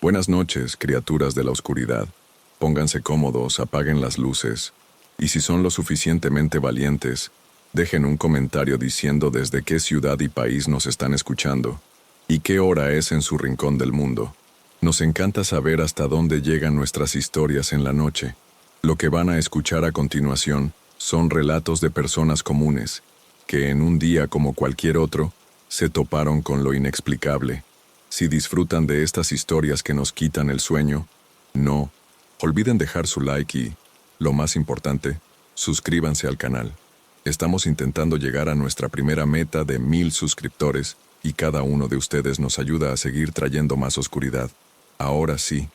Buenas noches, criaturas de la oscuridad. Pónganse cómodos, apaguen las luces. Y si son lo suficientemente valientes, dejen un comentario diciendo desde qué ciudad y país nos están escuchando y qué hora es en su rincón del mundo. Nos encanta saber hasta dónde llegan nuestras historias en la noche. Lo que van a escuchar a continuación son relatos de personas comunes que en un día como cualquier otro se toparon con lo inexplicable. Si disfrutan de estas historias que nos quitan el sueño, no olviden dejar su like y, lo más importante, suscríbanse al canal. Estamos intentando llegar a nuestra primera meta de 1000 suscriptores y cada uno de ustedes nos ayuda a seguir trayendo más oscuridad. Ahora sí,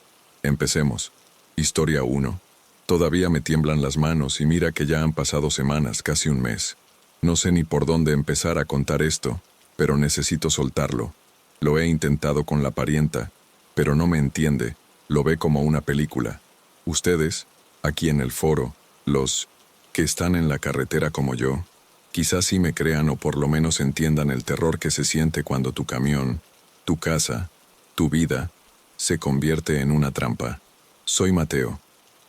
empecemos. Historia 1. Todavía me tiemblan las manos y mira que ya han pasado semanas, casi un mes. No sé ni por dónde empezar a contar esto, pero necesito soltarlo. Lo he intentado con la parienta, pero no me entiende, lo ve como una película. Ustedes, aquí en el foro, los que están en la carretera como yo, quizás sí me crean o por lo menos entiendan el terror que se siente cuando tu camión, tu casa, tu vida, se convierte en una trampa. Soy Mateo.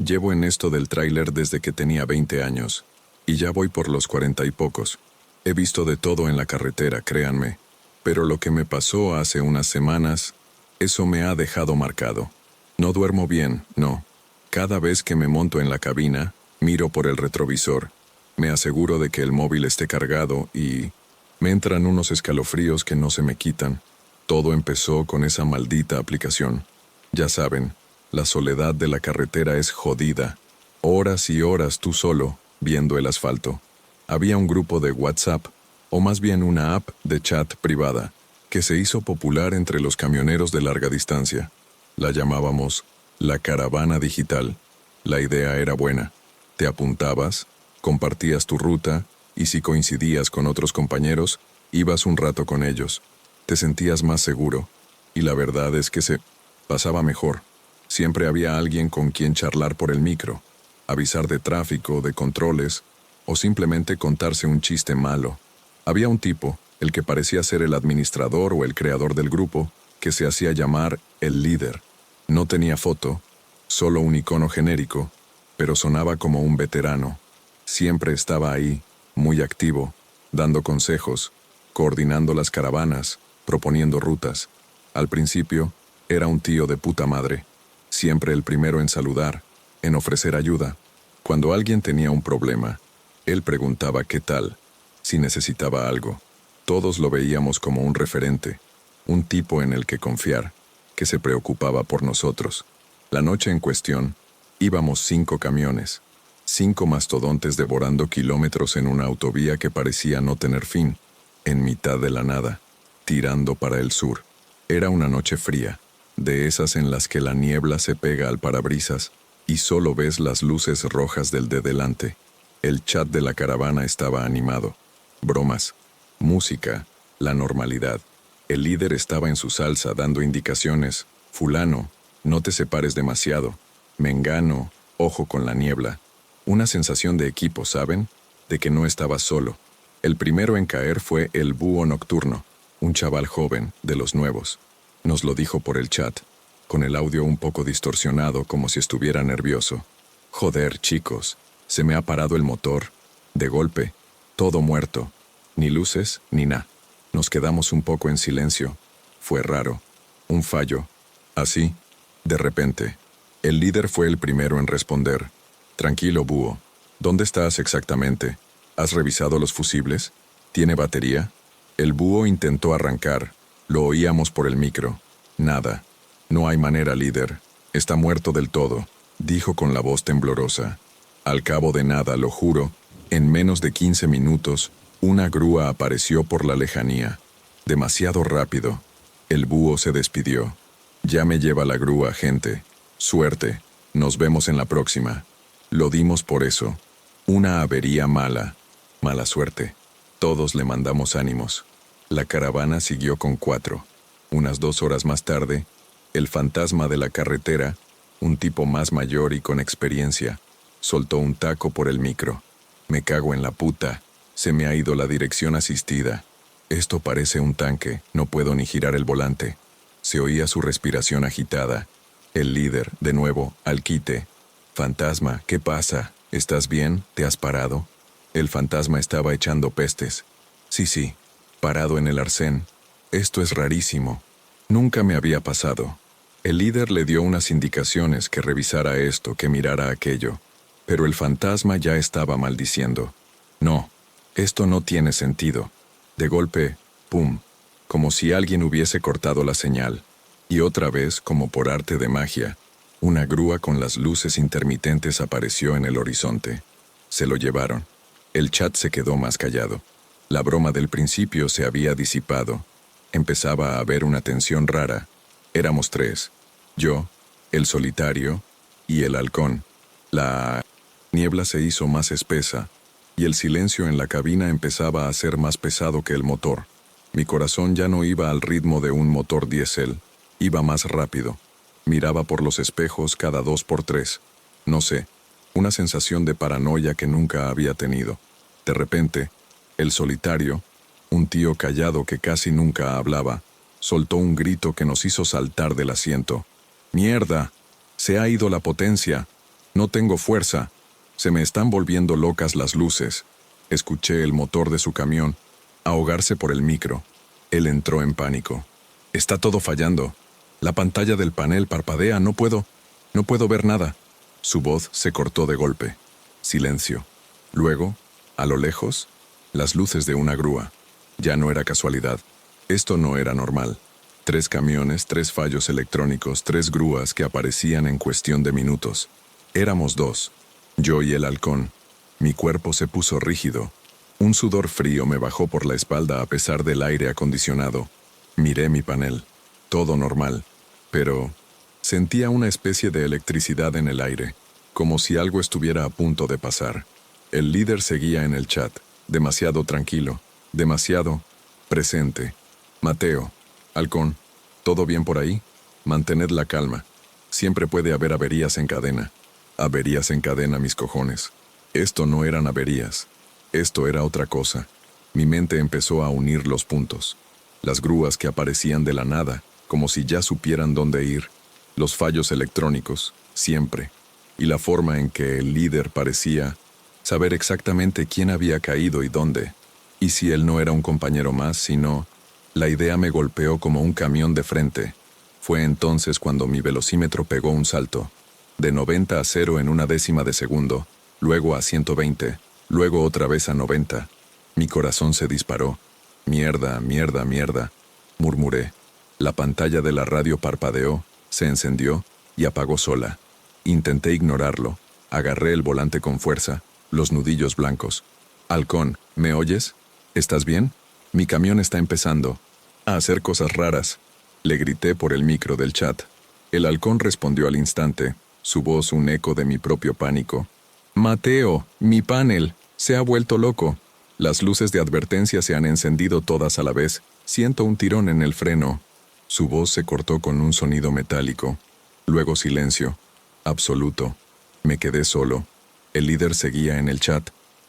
Llevo en esto del tráiler desde que tenía 20 años, y ya voy por los 40 y pocos. He visto de todo en la carretera, créanme, pero lo que me pasó hace unas semanas, eso me ha dejado marcado. No duermo bien, no. Cada vez que me monto en la cabina, miro por el retrovisor, me aseguro de que el móvil esté cargado y me entran unos escalofríos que no se me quitan. Todo empezó con esa maldita aplicación. Ya saben, la soledad de la carretera es jodida. Horas y horas tú solo, viendo el asfalto. Había un grupo de WhatsApp, o más bien una app de chat privada, que se hizo popular entre los camioneros de larga distancia. La llamábamos la caravana digital. La idea era buena. Te apuntabas, compartías tu ruta, y si coincidías con otros compañeros, ibas un rato con ellos. Te sentías más seguro, y la verdad es que se pasaba mejor. Siempre había alguien con quien charlar por el micro, avisar de tráfico, de controles, o simplemente contarse un chiste malo. Había un tipo, el que parecía ser el administrador o el creador del grupo, que se hacía llamar el líder. No tenía foto, solo un icono genérico, pero sonaba como un veterano. Siempre estaba ahí, muy activo, dando consejos, coordinando las caravanas, proponiendo rutas. Al principio, era un tío de puta madre. Siempre el primero en saludar, en ofrecer ayuda. Cuando alguien tenía un problema, él preguntaba qué tal, si necesitaba algo. Todos lo veíamos como un referente, un tipo en el que confiar, que se preocupaba por nosotros. La noche en cuestión, íbamos 5 camiones, 5 mastodontes devorando kilómetros en una autovía que parecía no tener fin, en mitad de la nada, tirando para el sur. Era una noche fría, de esas en las que la niebla se pega al parabrisas y solo ves las luces rojas del de delante. El chat de la caravana estaba animado. Bromas, música, la normalidad. El líder estaba en su salsa dando indicaciones. Fulano, no te separes demasiado. Mengano, ojo con la niebla. Una sensación de equipo, ¿saben? De que no estaba solo. El primero en caer fue el búho nocturno, un chaval joven, de los nuevos. Nos lo dijo por el chat, con el audio un poco distorsionado como si estuviera nervioso. Joder, chicos, se me ha parado el motor. De golpe, todo muerto. Ni luces, ni nada. Nos quedamos un poco en silencio. Fue raro. Un fallo. Así, de repente. El líder fue el primero en responder. Tranquilo, búho. ¿Dónde estás exactamente? ¿Has revisado los fusibles? ¿Tiene batería? El búho intentó arrancar. Lo oíamos por el micro. Nada. No hay manera, líder. Está muerto del todo, dijo con la voz temblorosa. Al cabo de nada, lo juro, en menos de 15 minutos, una grúa apareció por la lejanía. Demasiado rápido. El búho se despidió. Ya me lleva la grúa, gente. Suerte. Nos vemos en la próxima. Lo dimos por eso. Una avería mala. Mala suerte. Todos le mandamos ánimos. La caravana siguió con 4. Unas 2 horas más tarde, el fantasma de la carretera, un tipo más mayor y con experiencia, soltó un taco por el micro. Me cago en la puta. Se me ha ido la dirección asistida. Esto parece un tanque, no puedo ni girar el volante. Se oía su respiración agitada. El líder, de nuevo, al quite. Fantasma, ¿qué pasa? ¿Estás bien? ¿Te has parado? El fantasma estaba echando pestes. Sí, parado en el arcén. Esto es rarísimo. Nunca me había pasado. El líder le dio unas indicaciones, que revisara esto, que mirara aquello. Pero el fantasma ya estaba maldiciendo. No, esto no tiene sentido. De golpe, ¡pum!, como si alguien hubiese cortado la señal. Y otra vez, como por arte de magia, una grúa con las luces intermitentes apareció en el horizonte. Se lo llevaron. El chat se quedó más callado. La broma del principio se había disipado. Empezaba a haber una tensión rara. Éramos 3. Yo, el solitario y el halcón. La niebla se hizo más espesa, y el silencio en la cabina empezaba a ser más pesado que el motor. Mi corazón ya no iba al ritmo de un motor diésel, iba más rápido. Miraba por los espejos cada 2 por 3. No sé, una sensación de paranoia que nunca había tenido. De repente, el solitario, un tío callado que casi nunca hablaba, soltó un grito que nos hizo saltar del asiento. ¡Mierda! Se ha ido la potencia. No tengo fuerza. Se me están volviendo locas las luces. Escuché el motor de su camión ahogarse por el micro. Él entró en pánico. Está todo fallando. La pantalla del panel parpadea, no puedo ver nada. Su voz se cortó de golpe. Silencio. Luego, a lo lejos, las luces de una grúa. Ya no era casualidad. Esto no era normal. 3 camiones, 3 fallos electrónicos, 3 grúas que aparecían en cuestión de minutos. Éramos 2. Yo y el halcón. Mi cuerpo se puso rígido. Un sudor frío me bajó por la espalda a pesar del aire acondicionado. Miré mi panel. Todo normal. Pero sentía una especie de electricidad en el aire, como si algo estuviera a punto de pasar. El líder seguía en el chat, demasiado tranquilo, demasiado presente. Mateo, halcón, ¿todo bien por ahí? Mantened la calma. Siempre puede haber averías en cadena. Averías en cadena, mis cojones. Esto no eran averías. Esto era otra cosa. Mi mente empezó a unir los puntos. Las grúas que aparecían de la nada, como si ya supieran dónde ir. Los fallos electrónicos, siempre. Y la forma en que el líder parecía saber exactamente quién había caído y dónde. Y si él no era un compañero más, sino... La idea me golpeó como un camión de frente. Fue entonces cuando mi velocímetro pegó un salto. De 90 a 0 en una décima de segundo, luego a 120, luego otra vez a 90. Mi corazón se disparó. Mierda, murmuré. La pantalla de la radio parpadeó, se encendió y apagó sola. Intenté ignorarlo. Agarré el volante con fuerza, los nudillos blancos. Halcón, ¿me oyes? ¿Estás bien? Mi camión está empezando a hacer cosas raras. Le grité por el micro del chat. El halcón respondió al instante, su voz un eco de mi propio pánico. Mateo, mi panel, se ha vuelto loco. Las luces de advertencia se han encendido todas a la vez. Siento un tirón en el freno. Su voz se cortó con un sonido metálico. Luego silencio. Absoluto. Me quedé solo. El líder seguía en el chat.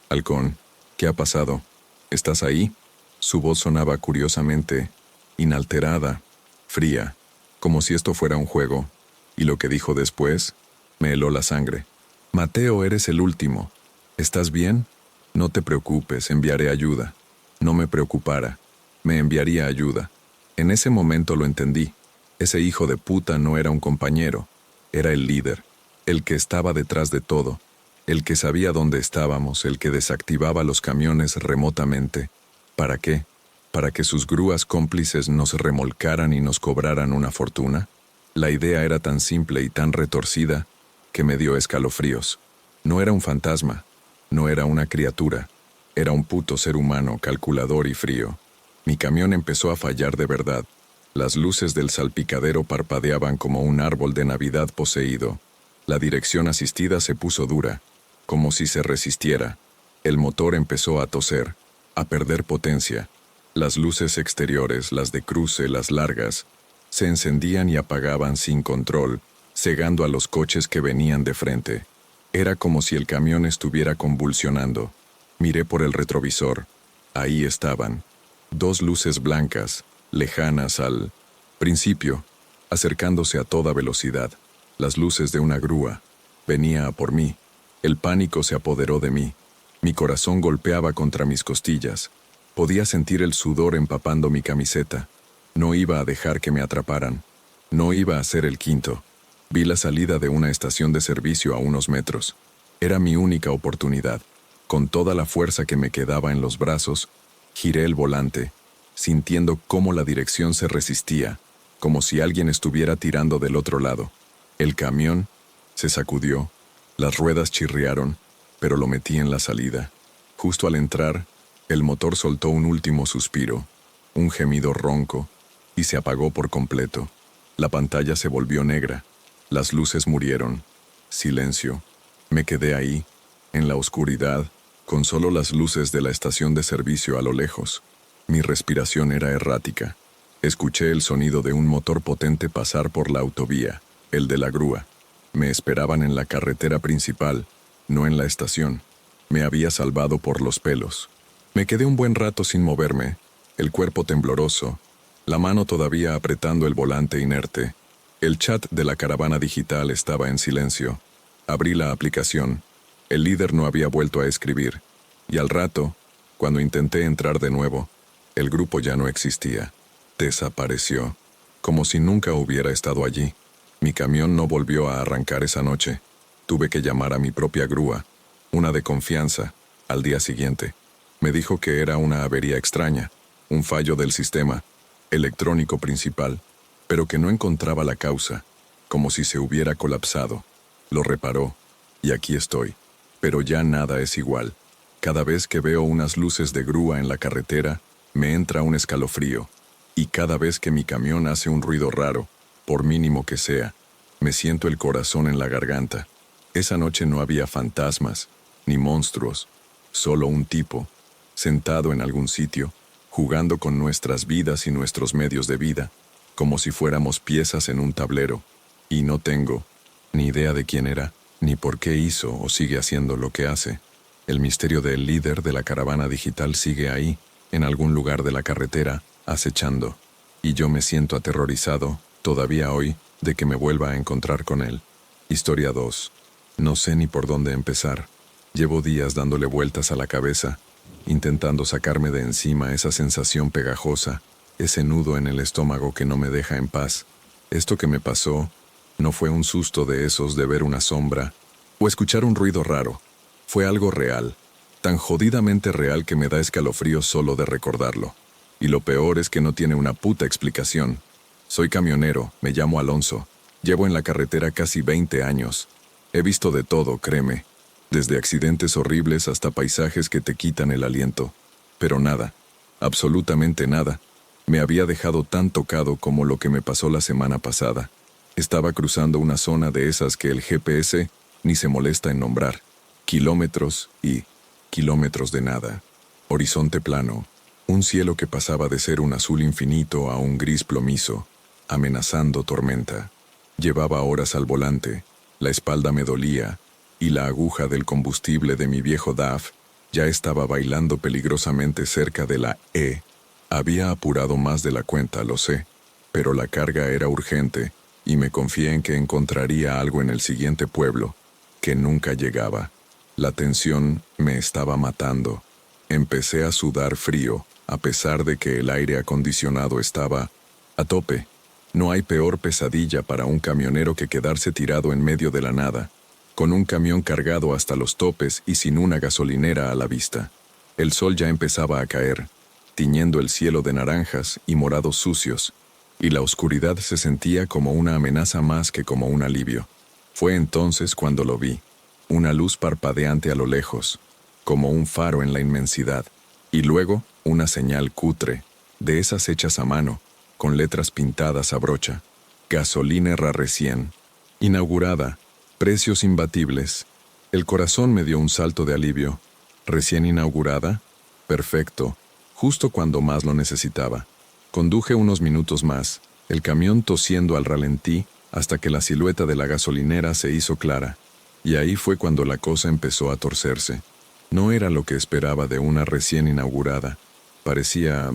Halcón, ¿qué ha pasado? ¿Estás ahí? Su voz sonaba curiosamente inalterada, fría, como si esto fuera un juego. Y lo que dijo después me heló la sangre. Mateo, eres el último. ¿Estás bien? No te preocupes, enviaré ayuda. No me preocupara. Me enviaría ayuda. En ese momento lo entendí. Ese hijo de puta no era un compañero. Era el líder. El que estaba detrás de todo. El que sabía dónde estábamos, el que desactivaba los camiones remotamente. ¿Para qué? ¿Para que sus grúas cómplices nos remolcaran y nos cobraran una fortuna? La idea era tan simple y tan retorcida que me dio escalofríos. No era un fantasma, no era una criatura, era un puto ser humano calculador y frío. Mi camión empezó a fallar de verdad. Las luces del salpicadero parpadeaban como un árbol de Navidad poseído. La dirección asistida se puso dura, como si se resistiera. El motor empezó a toser, a perder potencia. Las luces exteriores, las de cruce, las largas, se encendían y apagaban sin control, cegando a los coches que venían de frente. Era como si el camión estuviera convulsionando. Miré por el retrovisor. Ahí estaban. 2 luces blancas, lejanas al Principio, acercándose a toda velocidad, las luces de una grúa. Venía a por mí. El pánico se apoderó de mí. Mi corazón golpeaba contra mis costillas. Podía sentir el sudor empapando mi camiseta. No iba a dejar que me atraparan. No iba a ser el quinto. Vi la salida de una estación de servicio a unos metros. Era mi única oportunidad. Con toda la fuerza que me quedaba en los brazos, giré el volante, sintiendo cómo la dirección se resistía, como si alguien estuviera tirando del otro lado. El camión se sacudió, las ruedas chirriaron, pero lo metí en la salida. Justo al entrar, el motor soltó un último suspiro, un gemido ronco, y se apagó por completo. La pantalla se volvió negra, las luces murieron. Silencio. Me quedé ahí, en la oscuridad, con solo las luces de la estación de servicio a lo lejos. Mi respiración era errática. Escuché el sonido de un motor potente pasar por la autovía, el de la grúa. Me esperaban en la carretera principal, no en la estación. Me había salvado por los pelos. Me quedé un buen rato sin moverme, el cuerpo tembloroso, la mano todavía apretando el volante inerte. El chat de la caravana digital estaba en silencio. Abrí la aplicación. El líder no había vuelto a escribir. Y al rato, cuando intenté entrar de nuevo, el grupo ya no existía. Desapareció, como si nunca hubiera estado allí. Mi camión no volvió a arrancar esa noche. Tuve que llamar a mi propia grúa, una de confianza, al día siguiente. Me dijo que era una avería extraña, un fallo del sistema electrónico principal, pero que no encontraba la causa, como si se hubiera colapsado. Lo reparó, y aquí estoy. Pero ya nada es igual. Cada vez que veo unas luces de grúa en la carretera, me entra un escalofrío. Y cada vez que mi camión hace un ruido raro, por mínimo que sea, me siento el corazón en la garganta. Esa noche no había fantasmas, ni monstruos, solo un tipo, sentado en algún sitio, jugando con nuestras vidas y nuestros medios de vida, como si fuéramos piezas en un tablero. Y no tengo ni idea de quién era, ni por qué hizo o sigue haciendo lo que hace. El misterio del líder de la caravana digital sigue ahí, en algún lugar de la carretera, acechando. Y yo me siento aterrorizado, todavía hoy, de que me vuelva a encontrar con él. Historia 2. No sé ni por dónde empezar. Llevo días dándole vueltas a la cabeza, intentando sacarme de encima esa sensación pegajosa, ese nudo en el estómago que no me deja en paz. Esto que me pasó no fue un susto de esos de ver una sombra o escuchar un ruido raro. Fue algo real, tan jodidamente real que me da escalofríos solo de recordarlo. Y lo peor es que no tiene una puta explicación. Soy camionero, me llamo Alonso. Llevo en la carretera casi 20 años. He visto de todo, créeme. Desde accidentes horribles hasta paisajes que te quitan el aliento. Pero nada, absolutamente nada, me había dejado tan tocado como lo que me pasó la semana pasada. Estaba cruzando una zona de esas que el GPS ni se molesta en nombrar. Kilómetros y kilómetros de nada. Horizonte plano. Un cielo que pasaba de ser un azul infinito a un gris plomizo, amenazando tormenta. Llevaba horas al volante, la espalda me dolía, y la aguja del combustible de mi viejo DAF ya estaba bailando peligrosamente cerca de la E. Había apurado más de la cuenta, lo sé, pero la carga era urgente, y me confié en que encontraría algo en el siguiente pueblo, que nunca llegaba. La tensión me estaba matando. Empecé a sudar frío, a pesar de que el aire acondicionado estaba a tope. No hay peor pesadilla para un camionero que quedarse tirado en medio de la nada, con un camión cargado hasta los topes y sin una gasolinera a la vista. El sol ya empezaba a caer, tiñendo el cielo de naranjas y morados sucios, y la oscuridad se sentía como una amenaza más que como un alivio. Fue entonces cuando lo vi, una luz parpadeante a lo lejos, como un faro en la inmensidad, y luego una señal cutre, de esas hechas a mano, con letras pintadas a brocha. Gasolinera recién inaugurada, precios imbatibles. El corazón me dio un salto de alivio. ¿Recién inaugurada? Perfecto, justo cuando más lo necesitaba. Conduje unos minutos más, el camión tosiendo al ralentí, hasta que la silueta de la gasolinera se hizo clara. Y ahí fue cuando la cosa empezó a torcerse. No era lo que esperaba de una recién inaugurada. Parecía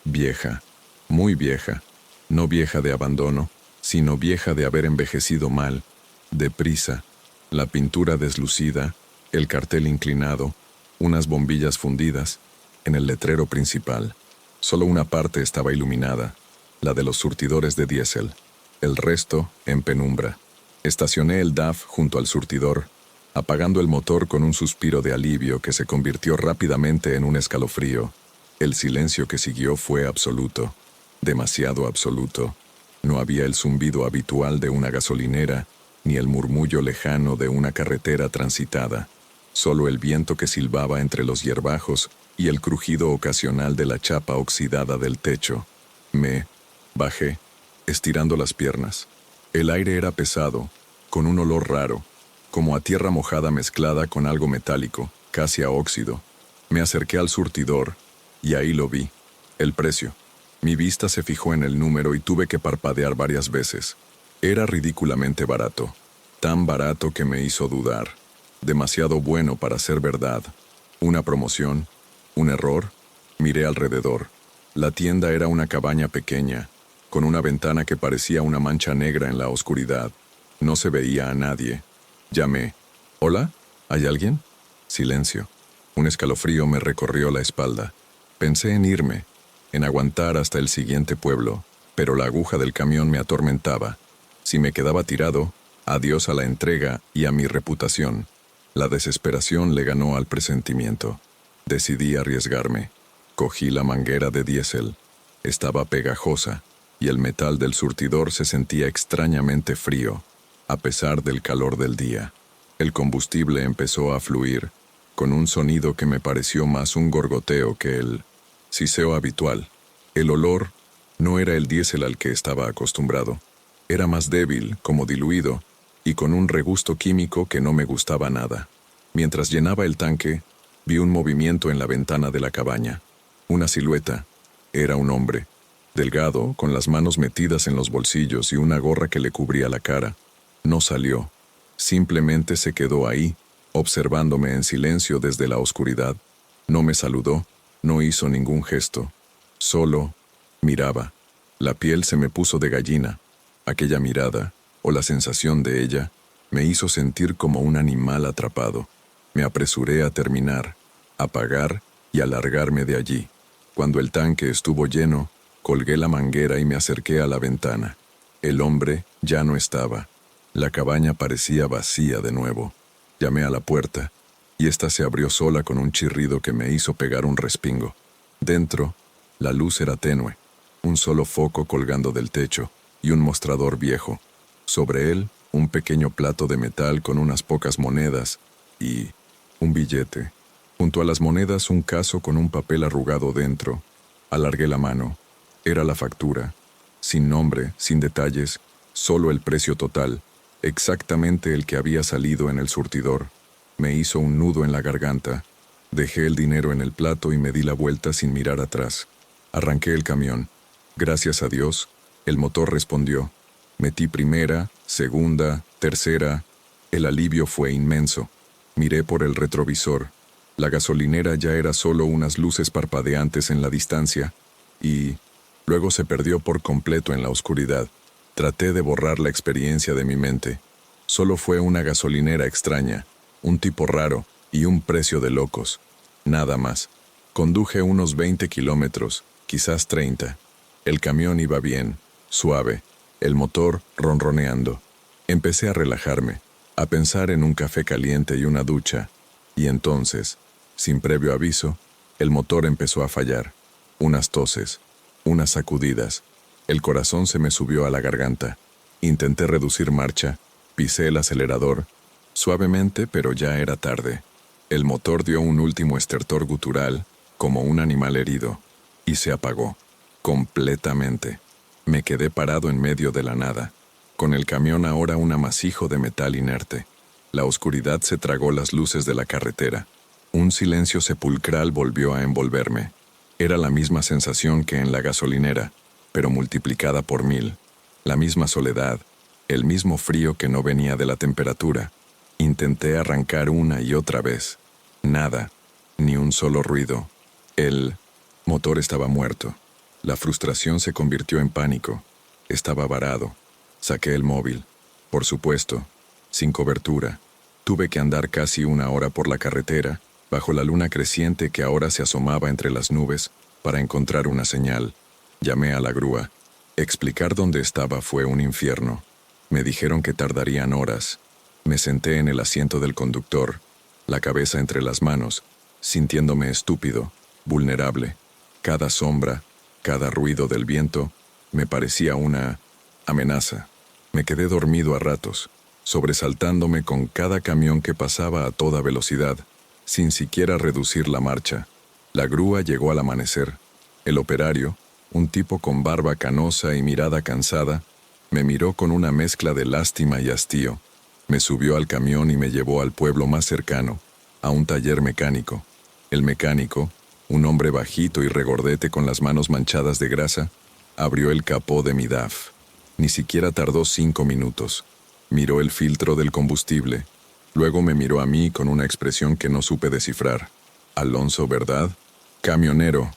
vieja, muy vieja. No vieja de abandono, sino vieja de haber envejecido mal, deprisa, la pintura deslucida, el cartel inclinado, unas bombillas fundidas, en el letrero principal. Solo una parte estaba iluminada, la de los surtidores de diésel. El resto, en penumbra. Estacioné el DAF junto al surtidor, apagando el motor con un suspiro de alivio que se convirtió rápidamente en un escalofrío. El silencio que siguió fue absoluto, demasiado absoluto. No había el zumbido habitual de una gasolinera, ni el murmullo lejano de una carretera transitada. Solo el viento que silbaba entre los hierbajos y el crujido ocasional de la chapa oxidada del techo. Me bajé, estirando las piernas. El aire era pesado, con un olor raro, como a tierra mojada mezclada con algo metálico, casi a óxido. Me acerqué al surtidor, y ahí lo vi. El precio. Mi vista se fijó en el número y tuve que parpadear varias veces. Era ridículamente barato. Tan barato que me hizo dudar. Demasiado bueno para ser verdad. Una promoción. ¿Un error? Miré alrededor. La tienda era una cabaña pequeña, con una ventana que parecía una mancha negra en la oscuridad. No se veía a nadie. Llamé. ¿Hola? ¿Hay alguien? Silencio. Un escalofrío me recorrió la espalda. Pensé en irme, en aguantar hasta el siguiente pueblo, pero la aguja del camión me atormentaba. Si me quedaba tirado, adiós a la entrega y a mi reputación. La desesperación le ganó al presentimiento. Decidí arriesgarme. Cogí la manguera de diésel. Estaba pegajosa, y el metal del surtidor se sentía extrañamente frío, a pesar del calor del día. El combustible empezó a fluir, con un sonido que me pareció más un gorgoteo que el siseo habitual. El olor no era el diésel al que estaba acostumbrado. Era más débil, como diluido, y con un regusto químico que no me gustaba nada. Mientras llenaba el tanque, vi un movimiento en la ventana de la cabaña. Una silueta. Era un hombre, delgado, con las manos metidas en los bolsillos y una gorra que le cubría la cara. No salió. Simplemente se quedó ahí, observándome en silencio desde la oscuridad. No me saludó, no hizo ningún gesto. Solo miraba. La piel se me puso de gallina. Aquella mirada, o la sensación de ella, me hizo sentir como un animal atrapado. Me apresuré a terminar, a pagar y a largarme de allí. Cuando el tanque estuvo lleno, colgué la manguera y me acerqué a la ventana. El hombre ya no estaba. La cabaña parecía vacía de nuevo. Llamé a la puerta, y ésta se abrió sola con un chirrido que me hizo pegar un respingo. Dentro, la luz era tenue, un solo foco colgando del techo y un mostrador viejo. Sobre él, un pequeño plato de metal con unas pocas monedas y un billete. Junto a las monedas, un caso con un papel arrugado dentro. Alargué la mano. Era la factura. Sin nombre, sin detalles, solo el precio total, exactamente el que había salido en el surtidor. Me hizo un nudo en la garganta. Dejé el dinero en el plato y me di la vuelta sin mirar atrás. Arranqué el camión. Gracias a Dios, el motor respondió. Metí primera, segunda, tercera. El alivio fue inmenso. Miré por el retrovisor. La gasolinera ya era solo unas luces parpadeantes en la distancia, y luego se perdió por completo en la oscuridad. Traté de borrar la experiencia de mi mente. Solo fue una gasolinera extraña, un tipo raro y un precio de locos. Nada más. Conduje unos 20 kilómetros, quizás 30. El camión iba bien, suave, el motor ronroneando. Empecé a relajarme, a pensar en un café caliente y una ducha, y entonces, sin previo aviso, el motor empezó a fallar. Unas toses, unas sacudidas. El corazón se me subió a la garganta. Intenté reducir marcha, pisé el acelerador, suavemente, pero ya era tarde. El motor dio un último estertor gutural, como un animal herido, y se apagó, completamente. Me quedé parado en medio de la nada, con el camión ahora un amasijo de metal inerte. La oscuridad se tragó las luces de la carretera. Un silencio sepulcral volvió a envolverme. Era la misma sensación que en la gasolinera, pero multiplicada por 1000. La misma soledad, el mismo frío que no venía de la temperatura. Intenté arrancar una y otra vez. Nada, ni un solo ruido. El motor estaba muerto. La frustración se convirtió en pánico. Estaba varado. Saqué el móvil. Por supuesto, sin cobertura. Tuve que andar casi 1 hora por la carretera, bajo la luna creciente que ahora se asomaba entre las nubes, para encontrar una señal. Llamé a la grúa. Explicar dónde estaba fue un infierno. Me dijeron que tardarían horas. Me senté en el asiento del conductor, la cabeza entre las manos, sintiéndome estúpido, vulnerable. Cada sombra, cada ruido del viento, me parecía una amenaza. Me quedé dormido a ratos, sobresaltándome con cada camión que pasaba a toda velocidad, sin siquiera reducir la marcha. La grúa llegó al amanecer. El operario, un tipo con barba canosa y mirada cansada, me miró con una mezcla de lástima y hastío. Me subió al camión y me llevó al pueblo más cercano, a un taller mecánico. El mecánico, un hombre bajito y regordete con las manos manchadas de grasa, abrió el capó de mi DAF. Ni siquiera tardó 5 minutos. Miró el filtro del combustible. Luego me miró a mí con una expresión que no supe descifrar. Alonso, ¿verdad? Camionero.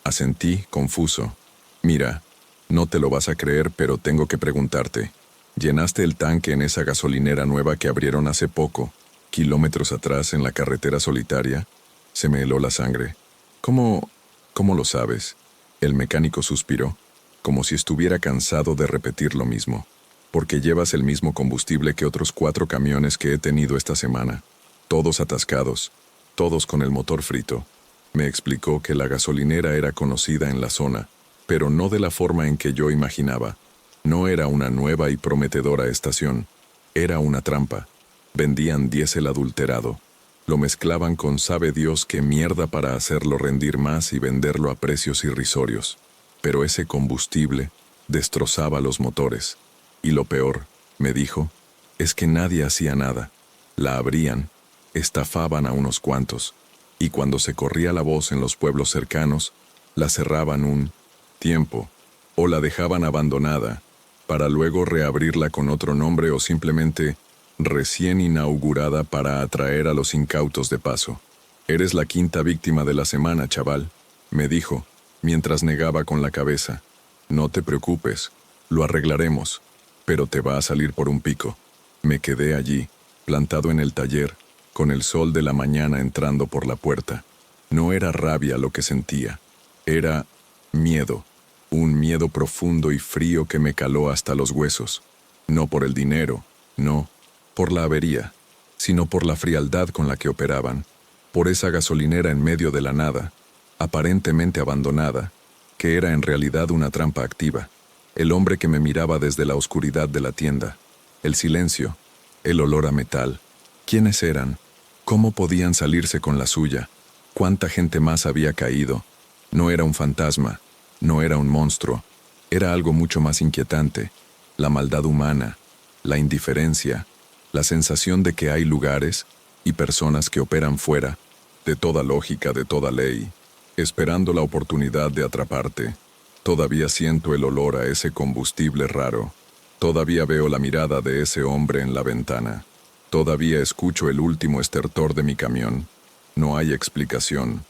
Asentí, confuso. Mira, no te lo vas a creer, pero tengo que preguntarte. ¿Llenaste el tanque en esa gasolinera nueva que abrieron hace poco, kilómetros atrás en la carretera solitaria? Se me heló la sangre. ¿Cómo lo sabes? El mecánico suspiró, como si estuviera cansado de repetir lo mismo. Porque llevas el mismo combustible que otros 4 camiones que he tenido esta semana. Todos atascados, todos con el motor frito. Me explicó que la gasolinera era conocida en la zona, pero no de la forma en que yo imaginaba. No era una nueva y prometedora estación. Era una trampa. Vendían diésel adulterado. Lo mezclaban con sabe Dios qué mierda para hacerlo rendir más y venderlo a precios irrisorios. Pero ese combustible destrozaba los motores. Y lo peor, me dijo, es que nadie hacía nada. La abrían, estafaban a unos cuantos, y cuando se corría la voz en los pueblos cercanos, la cerraban un tiempo, o la dejaban abandonada, para luego reabrirla con otro nombre o simplemente recién inaugurada para atraer a los incautos de paso. Eres la 5ª víctima de la semana, chaval, me dijo, mientras negaba con la cabeza. No te preocupes, lo arreglaremos, pero te va a salir por un pico. Me quedé allí, plantado en el taller, con el sol de la mañana entrando por la puerta. No era rabia lo que sentía, era miedo. Un miedo profundo y frío que me caló hasta los huesos. No por el dinero, no, por la avería, sino por la frialdad con la que operaban, por esa gasolinera en medio de la nada, aparentemente abandonada, que era en realidad una trampa activa. El hombre que me miraba desde la oscuridad de la tienda, el silencio, el olor a metal. ¿Quiénes eran? ¿Cómo podían salirse con la suya? ¿Cuánta gente más había caído? No era un fantasma. No era un monstruo, era algo mucho más inquietante, la maldad humana, la indiferencia, la sensación de que hay lugares y personas que operan fuera, de toda lógica, de toda ley, esperando la oportunidad de atraparte. Todavía siento el olor a ese combustible raro, todavía veo la mirada de ese hombre en la ventana, todavía escucho el último estertor de mi camión. No hay explicación,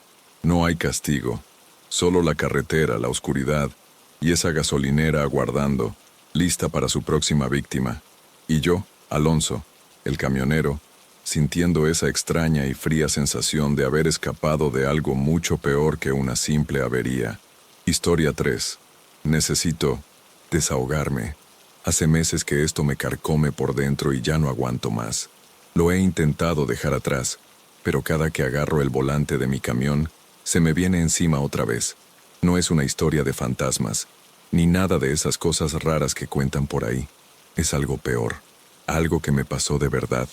no hay castigo. Solo la carretera, la oscuridad, y esa gasolinera aguardando, lista para su próxima víctima. Y yo, Alonso, el camionero, sintiendo esa extraña y fría sensación de haber escapado de algo mucho peor que una simple avería. Historia 3. Necesito desahogarme. Hace meses que esto me carcome por dentro y ya no aguanto más. Lo he intentado dejar atrás, pero cada que agarro el volante de mi camión, se me viene encima otra vez. No es una historia de fantasmas, ni nada de esas cosas raras que cuentan por ahí. Es algo peor, algo que me pasó de verdad,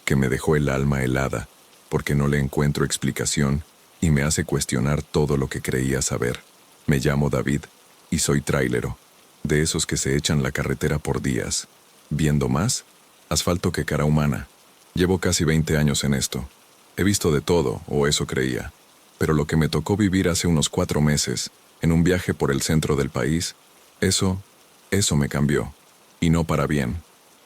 que me dejó el alma helada, porque no le encuentro explicación y me hace cuestionar todo lo que creía saber. Me llamo David y soy trailero, de esos que se echan la carretera por días, viendo más asfalto que cara humana. Llevo casi 20 años en esto. He visto de todo, o eso creía. Pero lo que me tocó vivir hace unos 4 meses, en un viaje por el centro del país, eso me cambió. Y no para bien.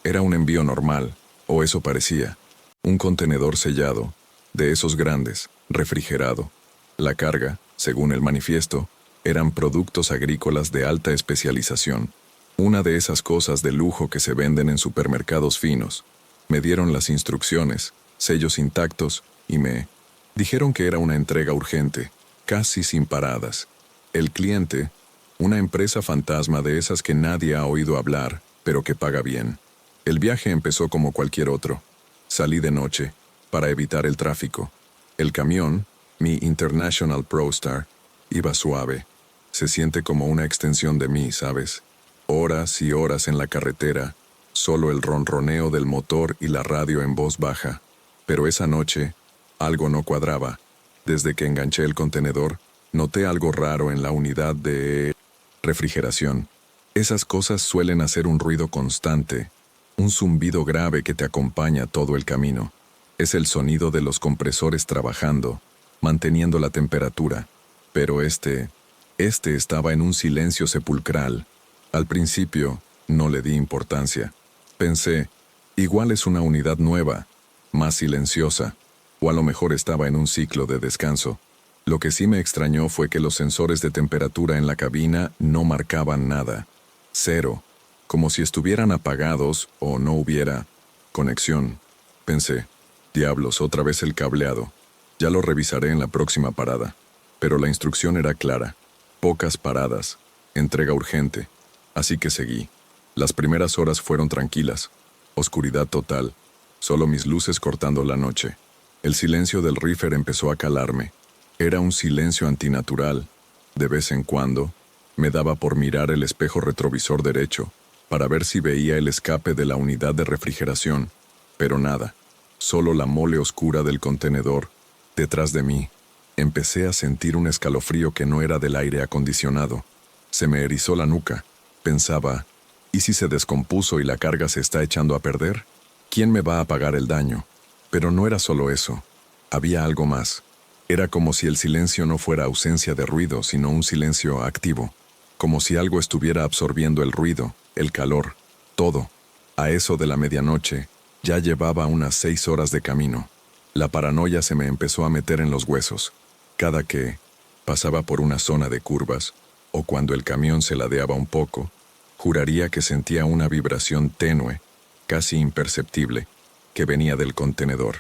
Era un envío normal, o eso parecía. Un contenedor sellado, de esos grandes, refrigerado. La carga, según el manifiesto, eran productos agrícolas de alta especialización. Una de esas cosas de lujo que se venden en supermercados finos. Me dieron las instrucciones, sellos intactos, y me dijeron que era una entrega urgente, casi sin paradas. El cliente, una empresa fantasma de esas que nadie ha oído hablar, pero que paga bien. El viaje empezó como cualquier otro. Salí de noche, para evitar el tráfico. El camión, mi International ProStar, iba suave. Se siente como una extensión de mí, ¿sabes? Horas y horas en la carretera, solo el ronroneo del motor y la radio en voz baja. Pero esa noche, algo no cuadraba. Desde que enganché el contenedor, noté algo raro en la unidad de refrigeración. Esas cosas suelen hacer un ruido constante, un zumbido grave que te acompaña todo el camino. Es el sonido de los compresores trabajando, manteniendo la temperatura. Pero este estaba en un silencio sepulcral. Al principio, no le di importancia. Pensé, igual es una unidad nueva, más silenciosa, o a lo mejor estaba en un ciclo de descanso. Lo que sí me extrañó fue que los sensores de temperatura en la cabina no marcaban nada. Cero, como si estuvieran apagados o no hubiera conexión. Pensé, diablos, otra vez el cableado. Ya lo revisaré en la próxima parada. Pero la instrucción era clara. Pocas paradas, entrega urgente. Así que seguí. Las primeras horas fueron tranquilas. Oscuridad total. Solo mis luces cortando la noche. El silencio del reefer empezó a calarme. Era un silencio antinatural. De vez en cuando, me daba por mirar el espejo retrovisor derecho, para ver si veía el escape de la unidad de refrigeración. Pero nada. Solo la mole oscura del contenedor, detrás de mí. Empecé a sentir un escalofrío que no era del aire acondicionado. Se me erizó la nuca. Pensaba, ¿y si se descompuso y la carga se está echando a perder? ¿Quién me va a pagar el daño? Pero no era solo eso. Había algo más. Era como si el silencio no fuera ausencia de ruido, sino un silencio activo. Como si algo estuviera absorbiendo el ruido, el calor, todo. A eso de la medianoche, ya llevaba unas 6 horas de camino. La paranoia se me empezó a meter en los huesos. Cada que pasaba por una zona de curvas, o cuando el camión se ladeaba un poco, juraría que sentía una vibración tenue, casi imperceptible, que venía del contenedor,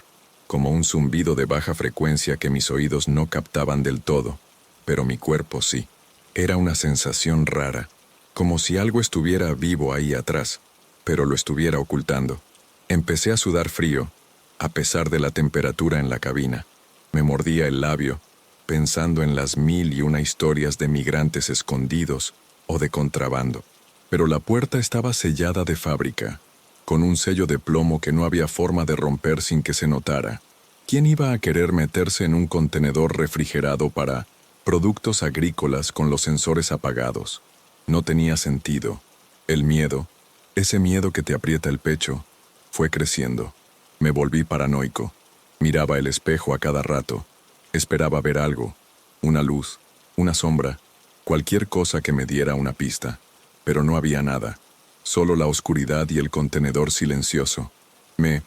como un zumbido de baja frecuencia que mis oídos no captaban del todo, pero mi cuerpo sí. Era una sensación rara, como si algo estuviera vivo ahí atrás, pero lo estuviera ocultando. Empecé a sudar frío, a pesar de la temperatura en la cabina. Me mordía el labio, pensando en las 1001 historias de migrantes escondidos o de contrabando. Pero la puerta estaba sellada de fábrica, con un sello de plomo que no había forma de romper sin que se notara. ¿Quién iba a querer meterse en un contenedor refrigerado para productos agrícolas con los sensores apagados? No tenía sentido. El miedo, ese miedo que te aprieta el pecho, fue creciendo. Me volví paranoico. Miraba el espejo a cada rato. Esperaba ver algo, una luz, una sombra, cualquier cosa que me diera una pista. Pero no había nada. Solo la oscuridad y el contenedor silencioso. Me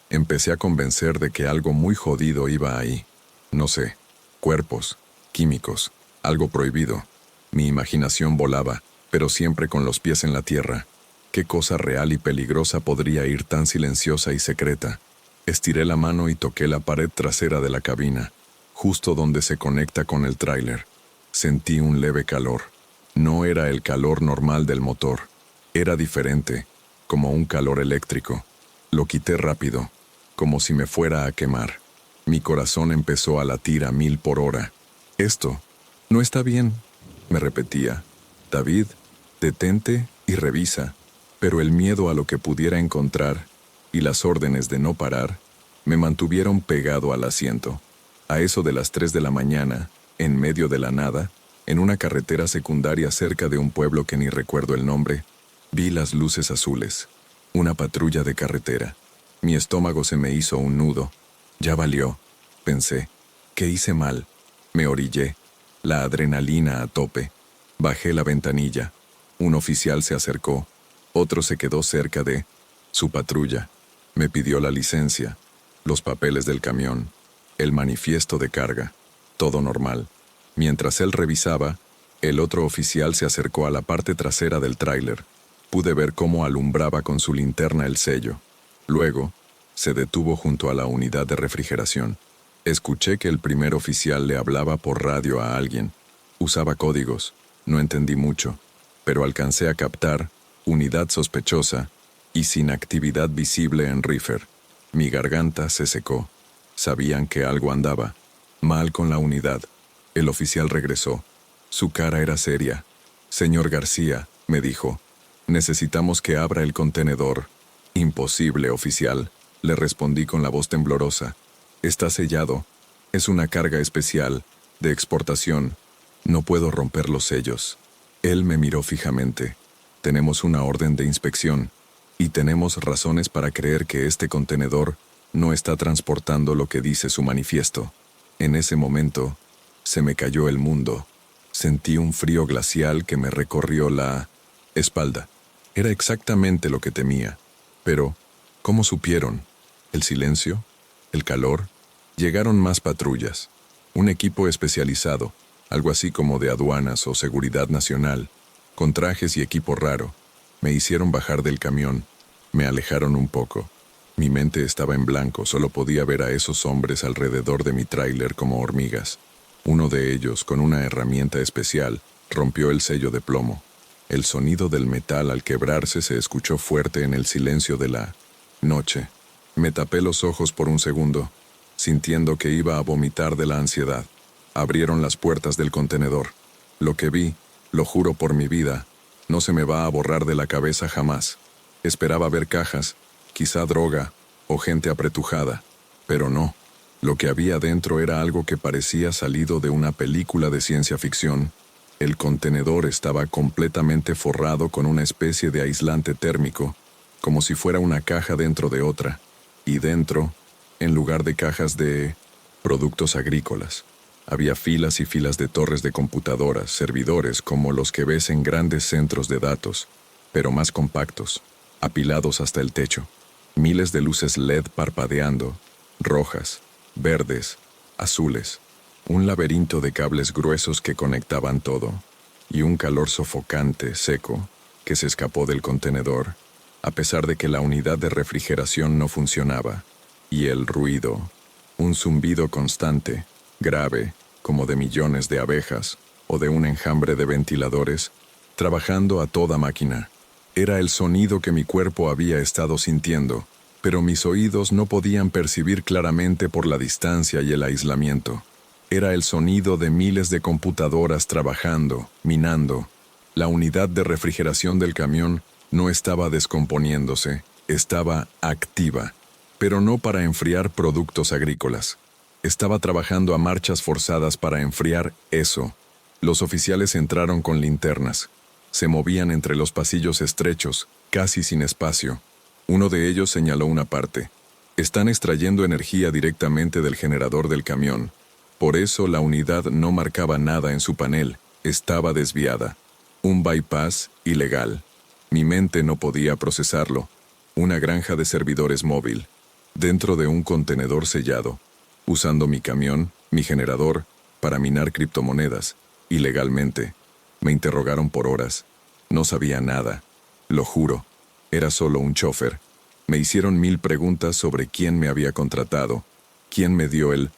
empecé a convencer de que algo muy jodido iba ahí. No sé, cuerpos, químicos, algo prohibido. Mi imaginación volaba, pero siempre con los pies en la tierra. ¿Qué cosa real y peligrosa podría ir tan silenciosa y secreta? Estiré la mano y toqué la pared trasera de la cabina, justo donde se conecta con el tráiler. Sentí un leve calor. No era el calor normal del motor. Era diferente, como un calor eléctrico. Lo quité rápido, como si me fuera a quemar. Mi corazón empezó a latir a 1000 por hora. Esto no está bien, me repetía. David, detente y revisa. Pero el miedo a lo que pudiera encontrar y las órdenes de no parar me mantuvieron pegado al asiento. A eso de las 3 de la mañana, en medio de la nada, en una carretera secundaria cerca de un pueblo que ni recuerdo el nombre, vi las luces azules. Una patrulla de carretera. Mi estómago se me hizo un nudo. Ya valió, pensé. ¿Qué hice mal? Me orillé. La adrenalina a tope. Bajé la ventanilla. Un oficial se acercó. Otro se quedó cerca de su patrulla. Me pidió la licencia, los papeles del camión, el manifiesto de carga. Todo normal. Mientras él revisaba, el otro oficial se acercó a la parte trasera del tráiler. Pude ver cómo alumbraba con su linterna el sello. Luego, se detuvo junto a la unidad de refrigeración. Escuché que el primer oficial le hablaba por radio a alguien. Usaba códigos. No entendí mucho, pero alcancé a captar unidad sospechosa y sin actividad visible en Reefer. Mi garganta se secó. Sabían que algo andaba mal con la unidad. El oficial regresó. Su cara era seria. «Señor García», me dijo, «necesitamos que abra el contenedor». «Imposible, oficial», le respondí con la voz temblorosa. «Está sellado. Es una carga especial, de exportación. No puedo romper los sellos». Él me miró fijamente. «Tenemos una orden de inspección, y tenemos razones para creer que este contenedor no está transportando lo que dice su manifiesto». En ese momento, se me cayó el mundo. Sentí un frío glacial que me recorrió la espalda. Era exactamente lo que temía. Pero, ¿cómo supieron? ¿El silencio? ¿El calor? Llegaron más patrullas. Un equipo especializado, algo así como de aduanas o seguridad nacional, con trajes y equipo raro. Me hicieron bajar del camión. Me alejaron un poco. Mi mente estaba en blanco, solo podía ver a esos hombres alrededor de mi tráiler como hormigas. Uno de ellos, con una herramienta especial, rompió el sello de plomo. El sonido del metal al quebrarse se escuchó fuerte en el silencio de la noche. Me tapé los ojos por un segundo, sintiendo que iba a vomitar de la ansiedad. Abrieron las puertas del contenedor. Lo que vi, lo juro por mi vida, no se me va a borrar de la cabeza jamás. Esperaba ver cajas, quizá droga o gente apretujada, pero no. Lo que había dentro era algo que parecía salido de una película de ciencia ficción. El contenedor estaba completamente forrado con una especie de aislante térmico, como si fuera una caja dentro de otra, y dentro, en lugar de cajas de productos agrícolas, había filas y filas de torres de computadoras, servidores como los que ves en grandes centros de datos, pero más compactos, apilados hasta el techo. Miles de luces LED parpadeando, rojas, verdes, azules, un laberinto de cables gruesos que conectaban todo, y un calor sofocante, seco, que se escapó del contenedor, a pesar de que la unidad de refrigeración no funcionaba, y el ruido, un zumbido constante, grave, como de millones de abejas, o de un enjambre de ventiladores, trabajando a toda máquina. Era el sonido que mi cuerpo había estado sintiendo, pero mis oídos no podían percibir claramente por la distancia y el aislamiento. Era el sonido de miles de computadoras trabajando, minando. La unidad de refrigeración del camión no estaba descomponiéndose, estaba activa, pero no para enfriar productos agrícolas. Estaba trabajando a marchas forzadas para enfriar eso. Los oficiales entraron con linternas. Se movían entre los pasillos estrechos, casi sin espacio. Uno de ellos señaló una parte. Están extrayendo energía directamente del generador del camión. Por eso la unidad no marcaba nada en su panel, estaba desviada. Un bypass ilegal. Mi mente no podía procesarlo. Una granja de servidores móvil, dentro de un contenedor sellado, usando mi camión, mi generador, para minar criptomonedas, ilegalmente. Me interrogaron por horas. No sabía nada. Lo juro. Era solo un chofer. Me hicieron 1000 preguntas sobre quién me había contratado, quién me dio el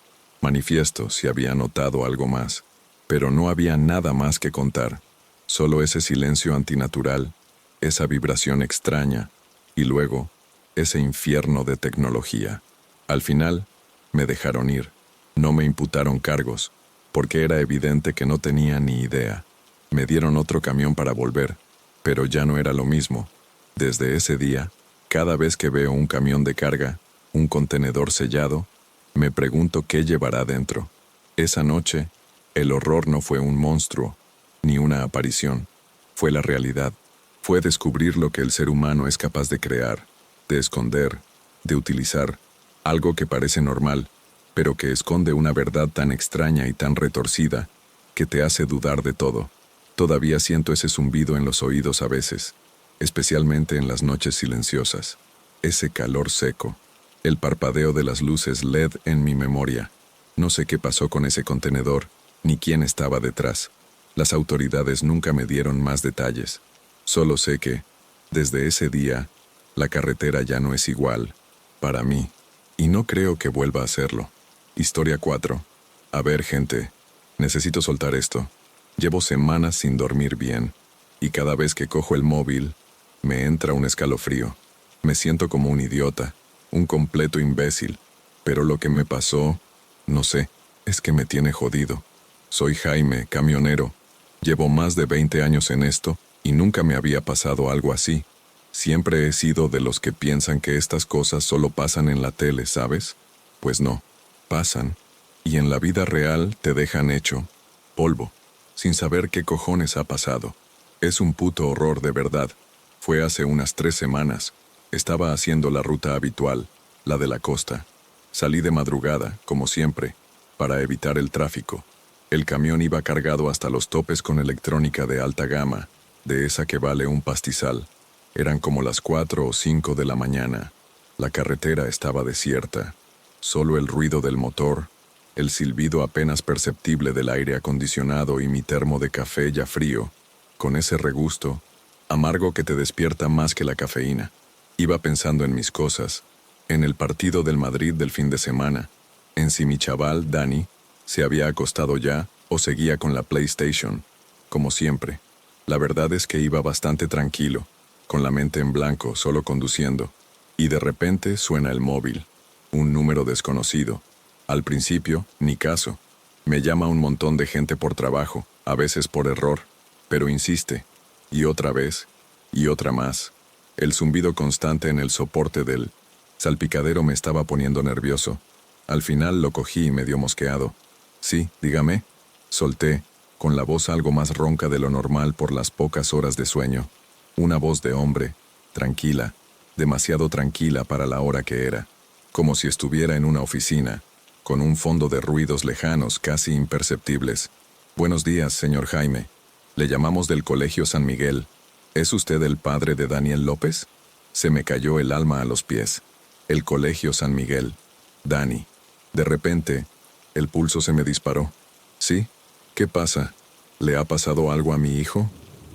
manifiesto, si había notado algo más. Pero no había nada más que contar. Solo ese silencio antinatural, esa vibración extraña, y luego, ese infierno de tecnología. Al final, me dejaron ir. No me imputaron cargos, porque era evidente que no tenía ni idea. Me dieron otro camión para volver, pero ya no era lo mismo. Desde ese día, cada vez que veo un camión de carga, un contenedor sellado, me pregunto qué llevará dentro. Esa noche, el horror no fue un monstruo, ni una aparición. Fue la realidad. Fue descubrir lo que el ser humano es capaz de crear, de esconder, de utilizar, algo que parece normal, pero que esconde una verdad tan extraña y tan retorcida, que te hace dudar de todo. Todavía siento ese zumbido en los oídos a veces, especialmente en las noches silenciosas. Ese calor seco, el parpadeo de las luces LED en mi memoria. No sé qué pasó con ese contenedor, ni quién estaba detrás. Las autoridades nunca me dieron más detalles. Solo sé que, Desde ese día, la carretera ya no es igual, para mí, y no creo que vuelva a serlo. Historia 4. A ver, gente, necesito soltar esto. Llevo semanas sin dormir bien, y cada vez que cojo el móvil, me entra un escalofrío. Me siento como un idiota, un completo imbécil, pero lo que me pasó, no sé, es que me tiene jodido. Soy Jaime, camionero. Llevo más de 20 años en esto, y nunca me había pasado algo así. Siempre he sido de los que piensan que estas cosas solo pasan en la tele, ¿sabes? Pues no, pasan, y en la vida real te dejan hecho polvo, sin saber qué cojones ha pasado. Es un puto horror de verdad. Fue hace unas 3 semanas. Estaba haciendo la ruta habitual, la de la costa. Salí de madrugada, como siempre, para evitar el tráfico. El camión iba cargado hasta los topes con electrónica de alta gama, de esa que vale un pastizal. Eran como las 4 o 5 de la mañana. La carretera estaba desierta. Solo el ruido del motor, el silbido apenas perceptible del aire acondicionado y mi termo de café ya frío, con ese regusto, amargo que te despierta más que la cafeína. Iba pensando en mis cosas, en el partido del Madrid del fin de semana, en si mi chaval, Dani, se había acostado ya o seguía con la PlayStation, como siempre. La verdad es que iba bastante tranquilo, con la mente en blanco, solo conduciendo, y de repente suena el móvil, un número desconocido. Al principio, ni caso. Me llama un montón de gente por trabajo, a veces por error, pero insiste, y otra vez, y otra más. El zumbido constante en el soporte del salpicadero me estaba poniendo nervioso. Al final lo cogí medio mosqueado. Sí, dígame. Solté, con la voz algo más ronca de lo normal por las pocas horas de sueño. Una voz de hombre, tranquila, demasiado tranquila para la hora que era, como si estuviera en una oficina, con un fondo de ruidos lejanos casi imperceptibles. Buenos días, señor Jaime. Le llamamos del Colegio San Miguel. ¿Es usted el padre de Daniel López? Se me cayó el alma a los pies. El Colegio San Miguel. Dani. De repente, el pulso se me disparó. ¿Sí? ¿Qué pasa? ¿Le ha pasado algo a mi hijo?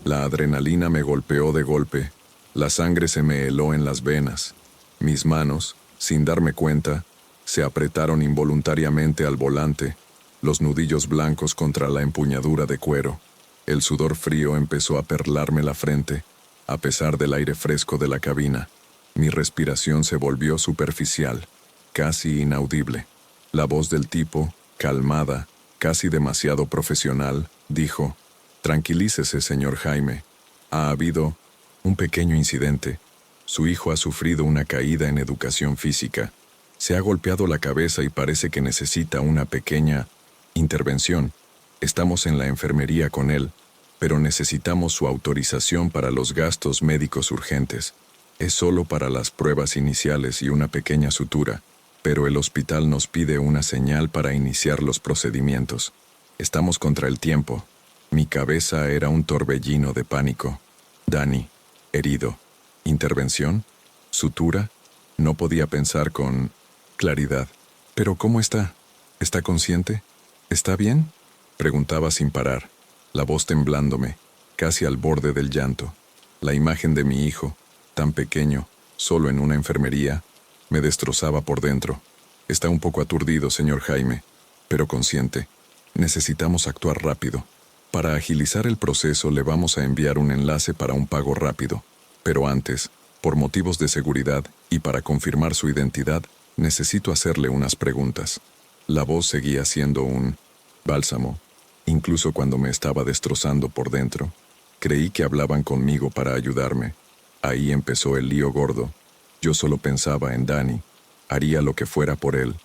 La adrenalina me golpeó de golpe. La sangre se me heló en las venas. Mis manos, sin darme cuenta, se apretaron involuntariamente al volante, los nudillos blancos contra la empuñadura de cuero. El sudor frío empezó a perlarme la frente, a pesar del aire fresco de la cabina. Mi respiración se volvió superficial, casi inaudible. La voz del tipo, calmada, casi demasiado profesional, dijo: «Tranquilícese, señor Jaime. Ha habido un pequeño incidente. Su hijo ha sufrido una caída en educación física. Se ha golpeado la cabeza y parece que necesita una pequeña intervención. Estamos en la enfermería con él, pero necesitamos su autorización para los gastos médicos urgentes. Es solo para las pruebas iniciales y una pequeña sutura, pero el hospital nos pide una señal para iniciar los procedimientos. Estamos contra el tiempo». Mi cabeza era un torbellino de pánico. Dani, herido. ¿Intervención? ¿Sutura? No podía pensar con claridad. ¿Pero cómo está? ¿Está consciente? ¿Está bien?, preguntaba sin parar, la voz temblándome, casi al borde del llanto. La imagen de mi hijo, tan pequeño, solo en una enfermería, me destrozaba por dentro. Está un poco aturdido, señor Jaime, pero consciente. Necesitamos actuar rápido. Para agilizar el proceso le vamos a enviar un enlace para un pago rápido. Pero antes, por motivos de seguridad y para confirmar su identidad, necesito hacerle unas preguntas. La voz seguía siendo un bálsamo, incluso cuando me estaba destrozando por dentro. Creí que hablaban conmigo para ayudarme. Ahí empezó el lío gordo. Yo solo pensaba en Dani. Haría lo que fuera por él.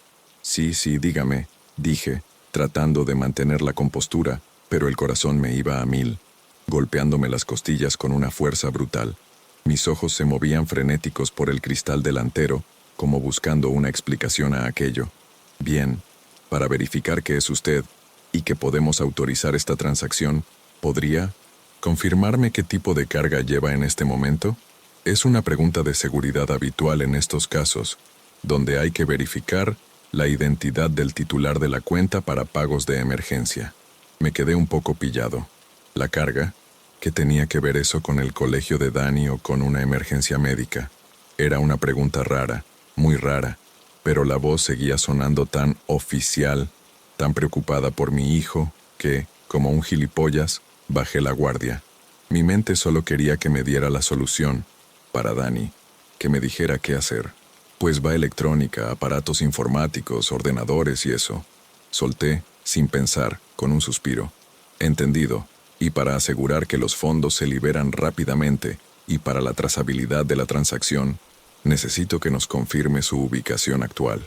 Sí, dígame, dije, tratando de mantener la compostura, pero el corazón me iba a 1000, golpeándome las costillas con una fuerza brutal. Mis ojos se movían frenéticos por el cristal delantero, como buscando una explicación a aquello. Bien, para verificar que es usted y que podemos autorizar esta transacción, ¿podría confirmarme qué tipo de carga lleva en este momento? Es una pregunta de seguridad habitual en estos casos, donde hay que verificar la identidad del titular de la cuenta para pagos de emergencia. Me quedé un poco pillado. ¿La carga? ¿Qué tenía que ver eso con el colegio de Dani o con una emergencia médica? Era una pregunta rara, muy rara, pero la voz seguía sonando tan oficial, tan preocupada por mi hijo, que, como un gilipollas, bajé la guardia. Mi mente solo quería que me diera la solución, para Dani, que me dijera qué hacer. Pues va electrónica, aparatos informáticos, ordenadores y eso. Solté, sin pensar, con un suspiro. Entendido. Y para asegurar que los fondos se liberan rápidamente y para la trazabilidad de la transacción, necesito que nos confirme su ubicación actual.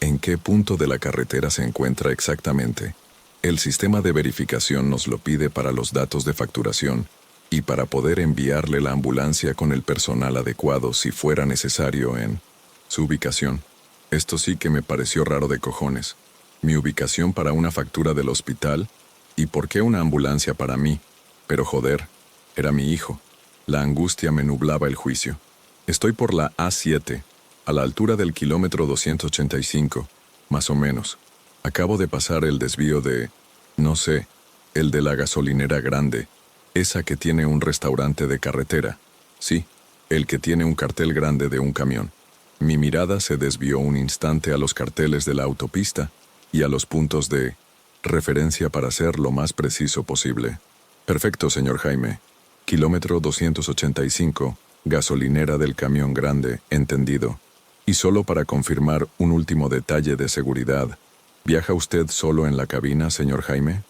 ¿En qué punto de la carretera se encuentra exactamente? El sistema de verificación nos lo pide para los datos de facturación y para poder enviarle la ambulancia con el personal adecuado si fuera necesario en su ubicación. Esto sí que me pareció raro de cojones. Mi ubicación para una factura del hospital. ¿Y por qué una ambulancia para mí? Pero joder, era mi hijo. La angustia me nublaba el juicio. Estoy por la A7, a la altura del kilómetro 285, más o menos. Acabo de pasar el desvío de, no sé, el de la gasolinera grande, esa que tiene un restaurante de carretera. Sí, el que tiene un cartel grande de un camión. Mi mirada se desvió un instante a los carteles de la autopista y a los puntos de referencia para ser lo más preciso posible. Perfecto, señor Jaime. Kilómetro 285, gasolinera del camión grande, entendido. Y solo para confirmar un último detalle de seguridad, ¿viaja usted solo en la cabina, señor Jaime?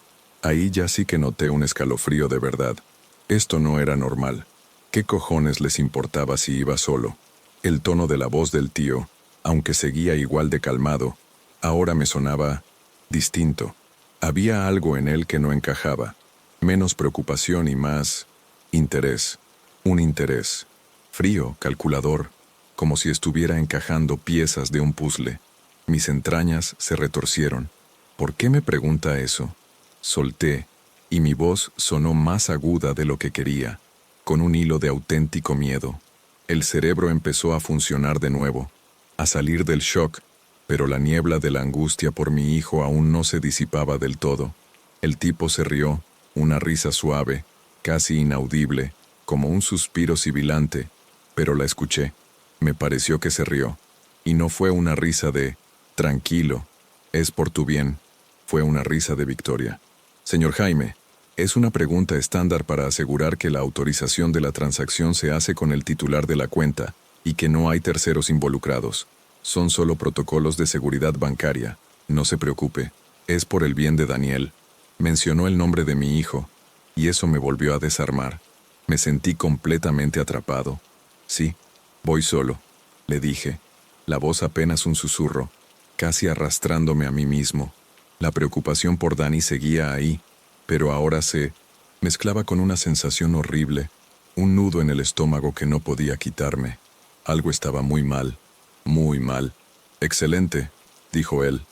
Ahí ya sí que noté un escalofrío de verdad. Esto no era normal. ¿Qué cojones les importaba si iba solo? El tono de la voz del tío, aunque seguía igual de calmado, ahora me sonaba distinto. Había algo en él que no encajaba. Menos preocupación y más interés. Un interés. Frío, calculador, como si estuviera encajando piezas de un puzzle. Mis entrañas se retorcieron. ¿Por qué me pregunta eso? Solté, y mi voz sonó más aguda de lo que quería, con un hilo de auténtico miedo. El cerebro empezó a funcionar de nuevo, a salir del shock, pero la niebla de la angustia por mi hijo aún no se disipaba del todo. El tipo se rió, una risa suave, casi inaudible, como un suspiro sibilante, pero la escuché. Me pareció que se rió, y no fue una risa de tranquilo, es por tu bien, fue una risa de victoria. Señor Jaime, es una pregunta estándar para asegurar que la autorización de la transacción se hace con el titular de la cuenta y que no hay terceros involucrados. Son solo protocolos de seguridad bancaria. No se preocupe, es por el bien de Daniel. Mencionó el nombre de mi hijo, y eso me volvió a desarmar. Me sentí completamente atrapado. Sí, voy solo, le dije, la voz apenas un susurro, casi arrastrándome a mí mismo. La preocupación por Dani seguía ahí, pero ahora se mezclaba con una sensación horrible, un nudo en el estómago que no podía quitarme. Algo estaba muy mal. Muy mal. Excelente, dijo él,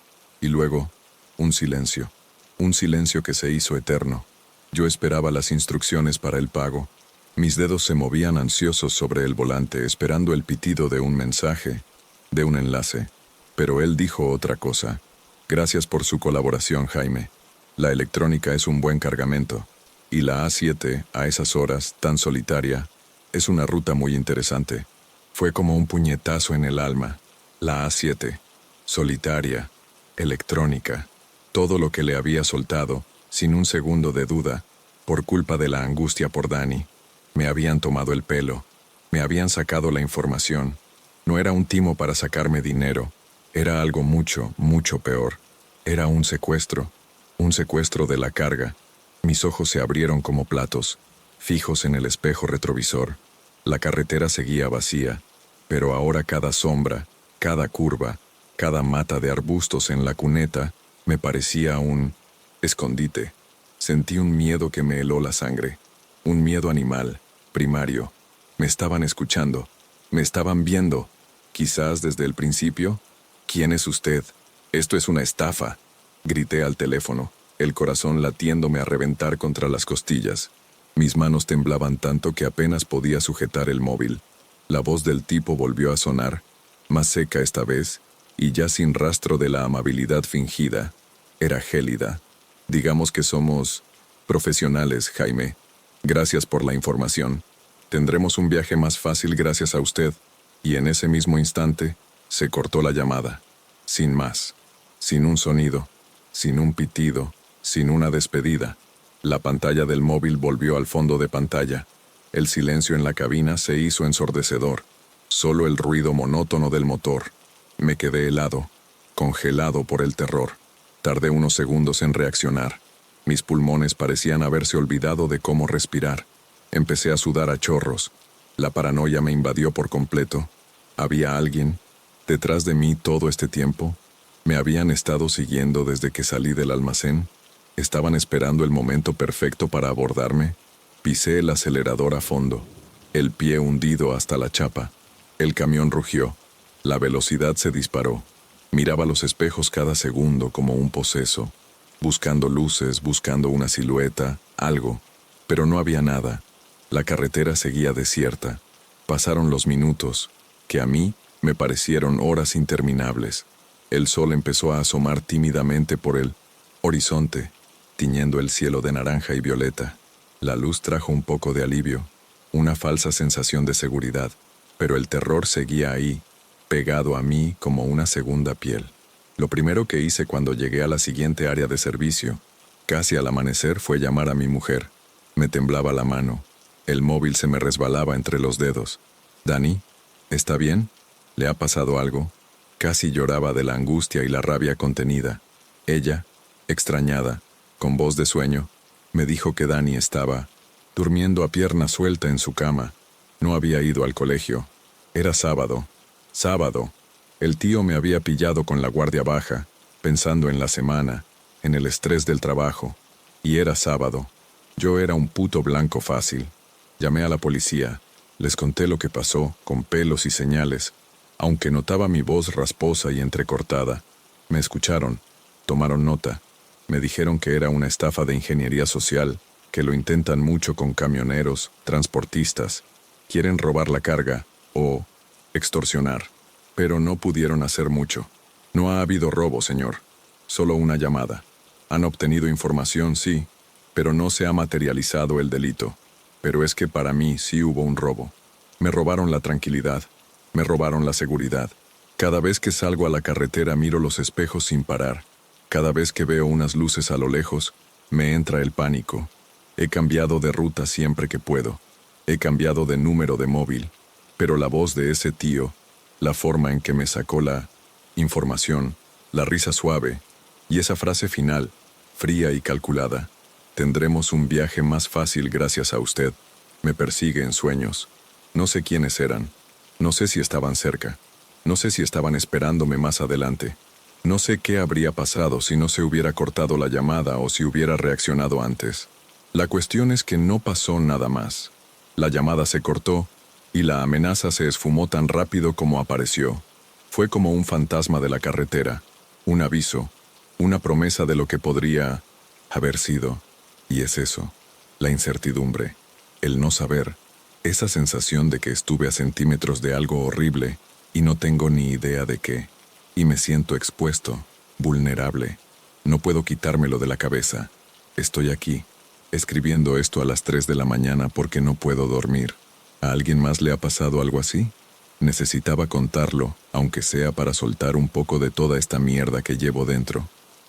y luego, un silencio que se hizo eterno. Yo esperaba las instrucciones para el pago. Mis dedos se movían ansiosos sobre el volante esperando el pitido de un mensaje, de un enlace, pero él dijo otra cosa. Gracias por su colaboración, Jaime. La electrónica es un buen cargamento, y la A7, a esas horas, tan solitaria, es una ruta muy interesante. Fue como un puñetazo en el alma. La A7, solitaria, electrónica, todo lo que le había soltado, sin un segundo de duda, por culpa de la angustia por Dani. Me habían tomado el pelo, me habían sacado la información. No era un timo para sacarme dinero, era algo mucho, mucho peor. Era un secuestro de la carga. Mis ojos se abrieron como platos, fijos en el espejo retrovisor. La carretera seguía vacía, pero ahora cada sombra, cada curva, cada mata de arbustos en la cuneta me parecía un escondite. Sentí un miedo que me heló la sangre, un miedo animal, primario. Me estaban escuchando, me estaban viendo, quizás desde el principio. ¿Quién es usted? Esto es una estafa, grité al teléfono, el corazón latiéndome a reventar contra las costillas. Mis manos temblaban tanto que apenas podía sujetar el móvil. La voz del tipo volvió a sonar, más seca esta vez, y ya sin rastro de la amabilidad fingida. Era gélida. Digamos que somos profesionales, Jaime. Gracias por la información. Tendremos un viaje más fácil gracias a usted. Y en ese mismo instante, se cortó la llamada. Sin más. Sin un sonido. Sin un pitido. Sin una despedida. La pantalla del móvil volvió al fondo de pantalla. El silencio en la cabina se hizo ensordecedor. Solo el ruido monótono del motor. Me quedé helado, congelado por el terror. Tardé unos segundos en reaccionar. Mis pulmones parecían haberse olvidado de cómo respirar. Empecé a sudar a chorros. La paranoia me invadió por completo. ¿Había alguien detrás de mí todo este tiempo? ¿Me habían estado siguiendo desde que salí del almacén? ¿Estaban esperando el momento perfecto para abordarme? Pisé el acelerador a fondo, el pie hundido hasta la chapa. El camión rugió. La velocidad se disparó. Miraba los espejos cada segundo como un poseso, buscando luces, buscando una silueta, algo, pero no había nada. La carretera seguía desierta. Pasaron los minutos, que a mí me parecieron horas interminables. El sol empezó a asomar tímidamente por el horizonte, tiñendo el cielo de naranja y violeta. La luz trajo un poco de alivio, una falsa sensación de seguridad, pero el terror seguía ahí, pegado a mí como una segunda piel. Lo primero que hice cuando llegué a la siguiente área de servicio, casi al amanecer, fue llamar a mi mujer. Me temblaba la mano. El móvil se me resbalaba entre los dedos. «Dani, ¿está bien? ¿Le ha pasado algo?» Casi lloraba de la angustia y la rabia contenida. Ella, extrañada, con voz de sueño, me dijo que Dani estaba durmiendo a pierna suelta en su cama. No había ido al colegio. Era sábado. Sábado. El tío me había pillado con la guardia baja, pensando en la semana, en el estrés del trabajo. Y era sábado. Yo era un puto blanco fácil. Llamé a la policía. Les conté lo que pasó, con pelos y señales, aunque notaba mi voz rasposa y entrecortada. Me escucharon, tomaron nota. Me dijeron que era una estafa de ingeniería social, que lo intentan mucho con camioneros, transportistas. Quieren robar la carga, o extorsionar. Pero no pudieron hacer mucho. No ha habido robo, señor. Solo una llamada. Han obtenido información, sí, pero no se ha materializado el delito. Pero es que para mí sí hubo un robo. Me robaron la tranquilidad. Me robaron la seguridad. Cada vez que salgo a la carretera miro los espejos sin parar. Cada vez que veo unas luces a lo lejos, me entra el pánico. He cambiado de ruta siempre que puedo. He cambiado de número de móvil. Pero la voz de ese tío, la forma en que me sacó la información, la risa suave y esa frase final, fría y calculada: «Tendremos un viaje más fácil gracias a usted», me persigue en sueños. No sé quiénes eran. No sé si estaban cerca. No sé si estaban esperándome más adelante. No sé qué habría pasado si no se hubiera cortado la llamada o si hubiera reaccionado antes. La cuestión es que no pasó nada más. La llamada se cortó y la amenaza se esfumó tan rápido como apareció. Fue como un fantasma de la carretera, un aviso, una promesa de lo que podría haber sido. Y es eso, la incertidumbre, el no saber, esa sensación de que estuve a centímetros de algo horrible y no tengo ni idea de qué. Y me siento expuesto, vulnerable. No puedo quitármelo de la cabeza. Estoy aquí, escribiendo esto a las 3 de la mañana porque no puedo dormir. ¿A alguien más le ha pasado algo así? Necesitaba contarlo, aunque sea para soltar un poco de toda esta mierda que llevo dentro.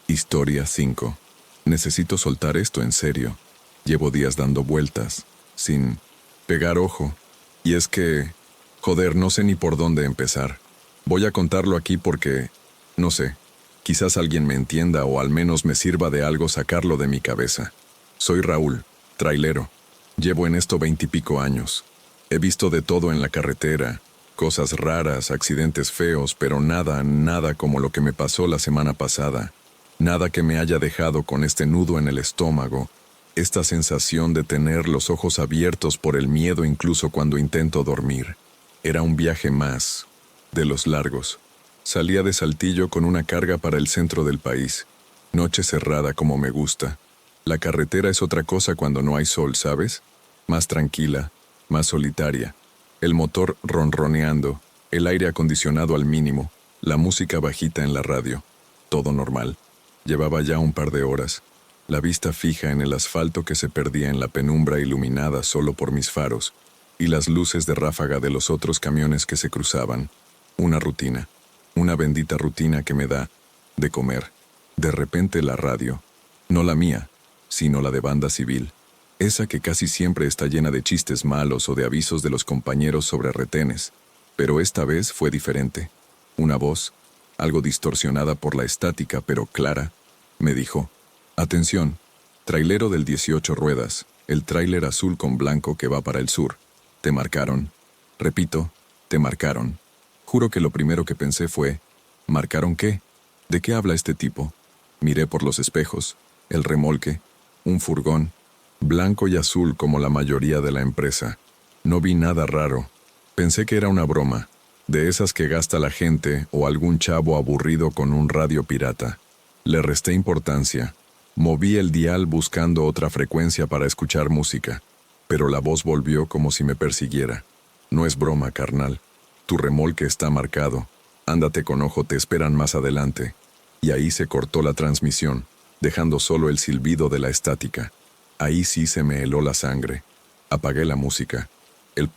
Historia 5. Necesito soltar esto en serio. Llevo días dando vueltas, sin pegar ojo. Y es que, joder, no sé ni por dónde empezar. Voy a contarlo aquí porque, no sé, quizás alguien me entienda o al menos me sirva de algo sacarlo de mi cabeza. Soy Raúl, trailero. Llevo en esto 20 y pico años. He visto de todo en la carretera, cosas raras, accidentes feos, pero nada como lo que me pasó la semana pasada. Nada que me haya dejado con este nudo en el estómago, esta sensación de tener los ojos abiertos por el miedo incluso cuando intento dormir. Era un viaje más, de los largos. Salía de Saltillo con una carga para el centro del país. Noche cerrada como me gusta. La carretera es otra cosa cuando no hay sol, ¿sabes? Más tranquila, más solitaria. El motor ronroneando, el aire acondicionado al mínimo, la música bajita en la radio. Todo normal. Llevaba ya un par de horas. la vista fija en el asfalto que se perdía en la penumbra iluminada solo por mis faros, y las luces de ráfaga de los otros camiones que se cruzaban. Una rutina, una bendita rutina que me da de comer. De repente la radio, no la mía, sino la de Banda Civil, esa que casi siempre está llena de chistes malos o de avisos de los compañeros sobre retenes, pero esta vez fue diferente. Una voz, algo distorsionada por la estática pero clara, me dijo: «Atención, trailero del 18 ruedas, el tráiler azul con blanco que va para el sur. Te marcaron». Repito, te marcaron. Juro que lo primero que pensé fue: ¿marcaron qué? ¿De qué habla este tipo? Miré por los espejos, el remolque, un furgón, blanco y azul como la mayoría de la empresa. No vi nada raro. Pensé que era una broma, de esas que gasta la gente o algún chavo aburrido con un radio pirata. Le resté importancia. Moví el dial buscando otra frecuencia para escuchar música, pero la voz volvió como si me persiguiera. «No es broma, carnal. Tu remolque está marcado. Ándate con ojo, te esperan más adelante». Y ahí se cortó la transmisión, dejando solo el silbido de la estática. Ahí sí se me heló la sangre. Apagué la música. El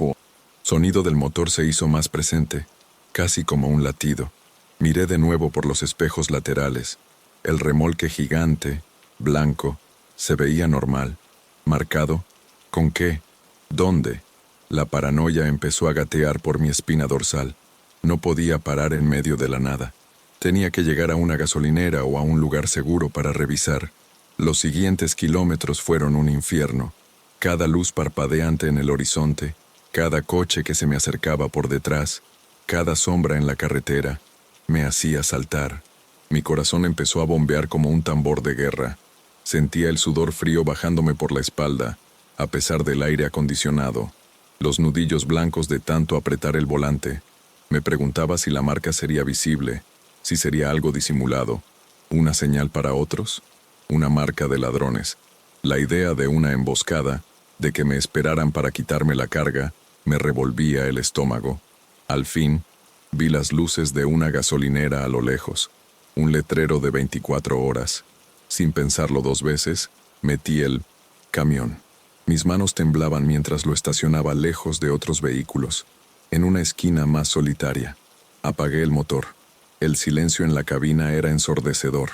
sonido del motor se hizo más presente, casi como un latido. Miré de nuevo por los espejos laterales. El remolque gigante, blanco, se veía normal. ¿Marcado? ¿Con qué? ¿Dónde? La paranoia empezó a gatear por mi espina dorsal. No podía parar en medio de la nada. Tenía que llegar a una gasolinera o a un lugar seguro para revisar. Los siguientes kilómetros fueron un infierno. Cada luz parpadeante en el horizonte, cada coche que se me acercaba por detrás, cada sombra en la carretera, me hacía saltar. Mi corazón empezó a bombear como un tambor de guerra. Sentía el sudor frío bajándome por la espalda, a pesar del aire acondicionado, los nudillos blancos de tanto apretar el volante. Me preguntaba si la marca sería visible, si sería algo disimulado, una señal para otros, una marca de ladrones. La idea de una emboscada, de que me esperaran para quitarme la carga, me revolvía el estómago. Al fin, vi las luces de una gasolinera a lo lejos, un letrero de 24 horas. Sin pensarlo dos veces, metí el camión. Mis manos temblaban mientras lo estacionaba lejos de otros vehículos, en una esquina más solitaria. Apagué el motor. El silencio en la cabina era ensordecedor.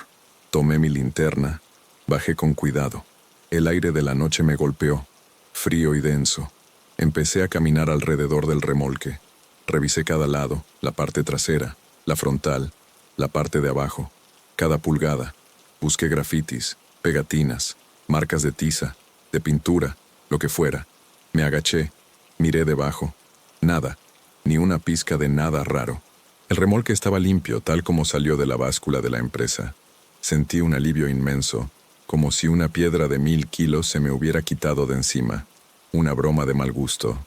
Tomé mi linterna, bajé con cuidado. El aire de la noche me golpeó, frío y denso. Empecé a caminar alrededor del remolque. Revisé cada lado, la parte trasera, la frontal, la parte de abajo, cada pulgada. Busqué grafitis, pegatinas, marcas de tiza, de pintura, lo que fuera. Me agaché, miré debajo. Nada, ni una pizca de nada raro. El remolque estaba limpio, tal como salió de la báscula de la empresa. Sentí un alivio inmenso, como si una piedra de 1000 kilos se me hubiera quitado de encima. Una broma de mal gusto,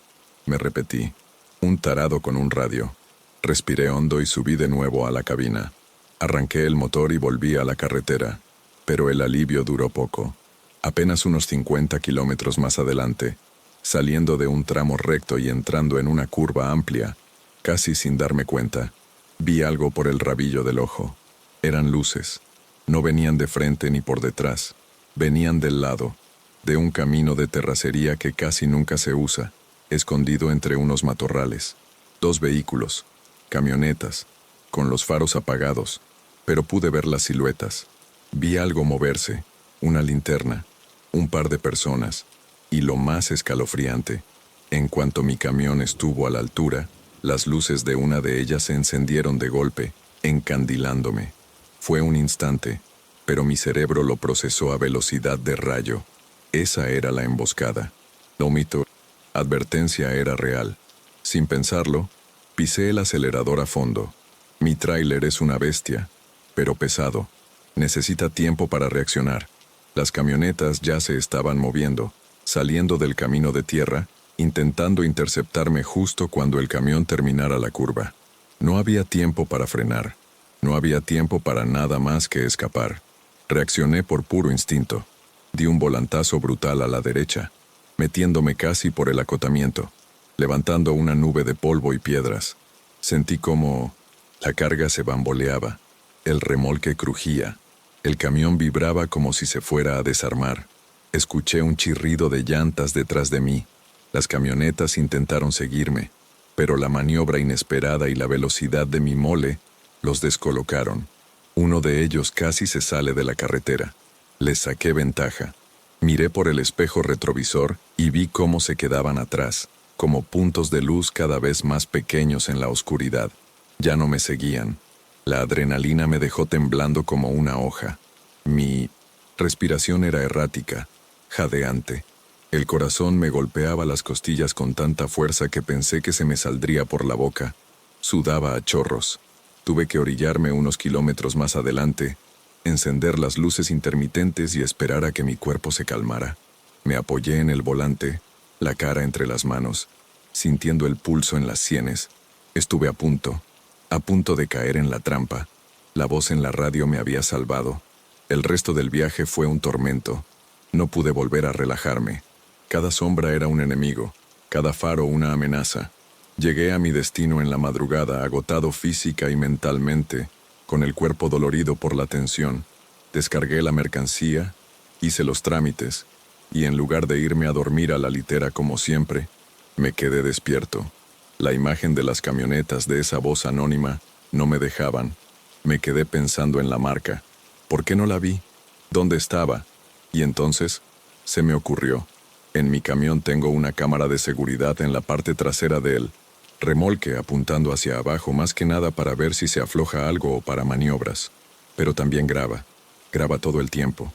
me repetí. Un tarado con un radio. Respiré hondo y subí de nuevo a la cabina. Arranqué el motor y volví a la carretera, pero el alivio duró poco. Apenas unos 50 kilómetros más adelante, saliendo de un tramo recto y entrando en una curva amplia, casi sin darme cuenta, vi algo por el rabillo del ojo. Eran luces. No venían de frente ni por detrás. Venían del lado, de un camino de terracería que casi nunca se usa, escondido entre unos matorrales. 2 vehículos, camionetas, con los faros apagados, pero pude ver las siluetas. Vi algo moverse, una linterna, un par de personas, y lo más escalofriante, en cuanto mi camión estuvo a la altura, las luces de una de ellas se encendieron de golpe, encandilándome. Fue un instante, pero mi cerebro lo procesó a velocidad de rayo. Esa era la emboscada. No mito. Advertencia era real. Sin pensarlo, pisé el acelerador a fondo. Mi tráiler es una bestia, pero pesado. Necesita tiempo para reaccionar. Las camionetas ya se estaban moviendo, saliendo del camino de tierra, intentando interceptarme justo cuando el camión terminara la curva. No había tiempo para frenar. No había tiempo para nada más que escapar. Reaccioné por puro instinto. Di un volantazo brutal a la derecha, metiéndome casi por el acotamiento, levantando una nube de polvo y piedras. Sentí como la carga se bamboleaba, el remolque crujía, El camión vibraba como si se fuera a desarmar. Escuché un chirrido de llantas detrás de mí. Las camionetas intentaron seguirme, pero la maniobra inesperada y la velocidad de mi mole los descolocaron. Uno de ellos casi se sale de la carretera. Les saqué ventaja. Miré por el espejo retrovisor y vi cómo se quedaban atrás, como puntos de luz cada vez más pequeños en la oscuridad. Ya no me seguían. La adrenalina me dejó temblando como una hoja. Mi respiración era errática, jadeante. El corazón me golpeaba las costillas con tanta fuerza que pensé que se me saldría por la boca. Sudaba a chorros. Tuve que orillarme unos kilómetros más adelante, encender las luces intermitentes y esperar a que mi cuerpo se calmara. Me apoyé en el volante, la cara entre las manos, sintiendo el pulso en las sienes. Estuve a punto de caer en la trampa. La voz en la radio me había salvado. El resto del viaje fue un tormento. No pude volver a relajarme. Cada sombra era un enemigo, cada faro una amenaza. Llegué a mi destino en la madrugada, agotado física y mentalmente, con el cuerpo dolorido por la tensión. Descargué la mercancía, hice los trámites, y en lugar de irme a dormir a la litera como siempre, me quedé despierto. La imagen de las camionetas de esa voz anónima no me dejaban. Me quedé pensando en la marca. ¿Por qué no la vi? ¿Dónde estaba? Y entonces, se me ocurrió. En mi camión tengo una cámara de seguridad en la parte trasera del remolque apuntando hacia abajo, más que nada para ver si se afloja algo o para maniobras. Pero también graba todo el tiempo.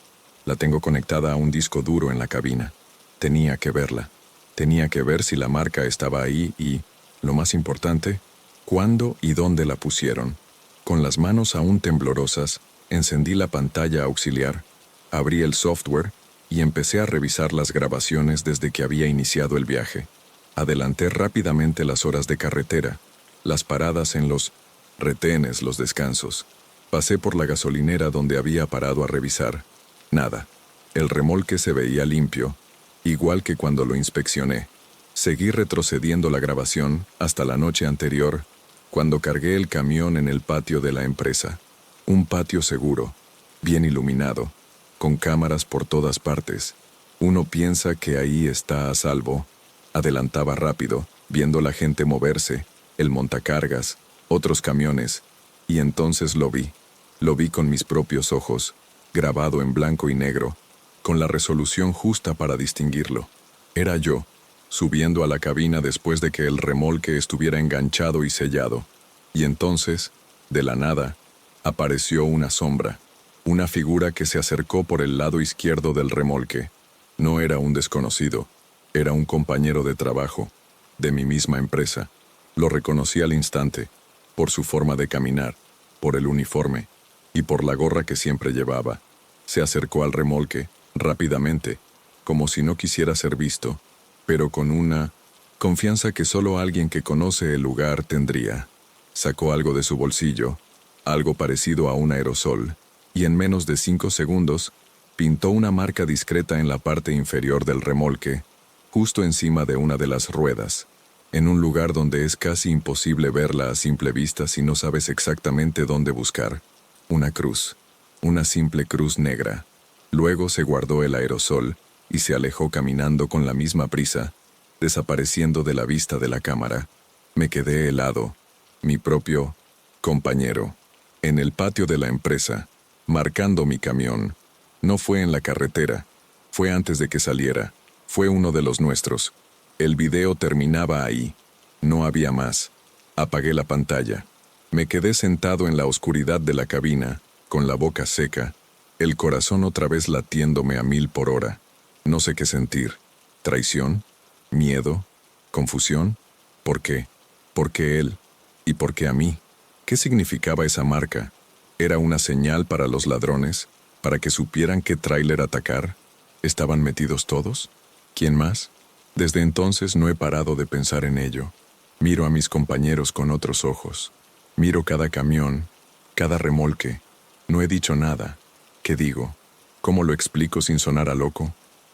La tengo conectada a un disco duro en la cabina. Tenía que verla. Tenía que ver si la marca estaba ahí y, lo más importante, cuándo y dónde la pusieron. Con las manos aún temblorosas, encendí la pantalla auxiliar, abrí el software y empecé a revisar las grabaciones desde que había iniciado el viaje. Adelanté rápidamente las horas de carretera, las paradas en los retenes, los descansos. Pasé por la gasolinera donde había parado a revisar. Nada. El remolque se veía limpio, igual que cuando lo inspeccioné. Seguí retrocediendo la grabación hasta la noche anterior, cuando cargué el camión en el patio de la empresa. Un patio seguro, bien iluminado, con cámaras por todas partes. Uno piensa que ahí está a salvo. Adelantaba rápido, viendo la gente moverse, el montacargas, otros camiones, y entonces lo vi. Lo vi con mis propios ojos, grabado en blanco y negro, con la resolución justa para distinguirlo. Era yo, subiendo a la cabina después de que el remolque estuviera enganchado y sellado. Y entonces, de la nada, apareció una sombra, una figura que se acercó por el lado izquierdo del remolque. No era un desconocido, era un compañero de trabajo, de mi misma empresa. Lo reconocí al instante, por su forma de caminar, por el uniforme y por la gorra que siempre llevaba. Se acercó al remolque, rápidamente, como si no quisiera ser visto, pero con una confianza que solo alguien que conoce el lugar tendría. Sacó algo de su bolsillo, algo parecido a un aerosol, y en menos de 5 segundos, pintó una marca discreta en la parte inferior del remolque, justo encima de una de las ruedas, en un lugar donde es casi imposible verla a simple vista si no sabes exactamente dónde buscar. Una cruz, una simple cruz negra. Luego se guardó el aerosol y se alejó caminando con la misma prisa, desapareciendo de la vista de la cámara. Me quedé helado, mi propio compañero, en el patio de la empresa, marcando mi camión. No fue en la carretera, fue antes de que saliera, fue uno de los nuestros. El video terminaba ahí, no había más. Apagué la pantalla. Me quedé sentado en la oscuridad de la cabina, con la boca seca, el corazón otra vez latiéndome a 1000 por hora. No sé qué sentir. ¿Traición? ¿Miedo? ¿Confusión? ¿Por qué? ¿Por qué él? ¿Y por qué a mí? ¿Qué significaba esa marca? ¿Era una señal para los ladrones? ¿Para que supieran qué tráiler atacar? ¿Estaban metidos todos? ¿Quién más? Desde entonces no he parado de pensar en ello. Miro a mis compañeros con otros ojos. Miro cada camión, cada remolque. No he dicho nada. ¿Qué digo? ¿Cómo lo explico sin sonar a loco?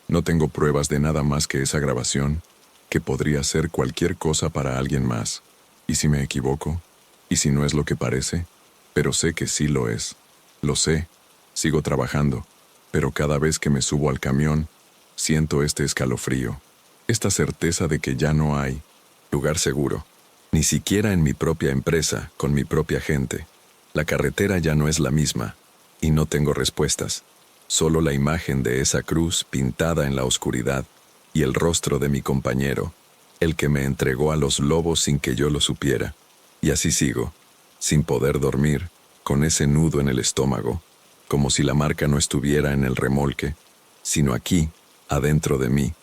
No tengo pruebas de nada más que esa grabación, que podría ser cualquier cosa para alguien más. ¿Y si me equivoco? ¿Y si no es lo que parece? Pero sé que sí lo es. Lo sé. Sigo trabajando, pero cada vez que me subo al camión, siento este escalofrío, esta certeza de que ya no hay lugar seguro, ni siquiera en mi propia empresa, con mi propia gente. La carretera ya no es la misma, y no tengo respuestas, solo la imagen de esa cruz pintada en la oscuridad y el rostro de mi compañero, el que me entregó a los lobos sin que yo lo supiera. Y así sigo, sin poder dormir, con ese nudo en el estómago, como si la marca no estuviera en el remolque, sino aquí, adentro de mí,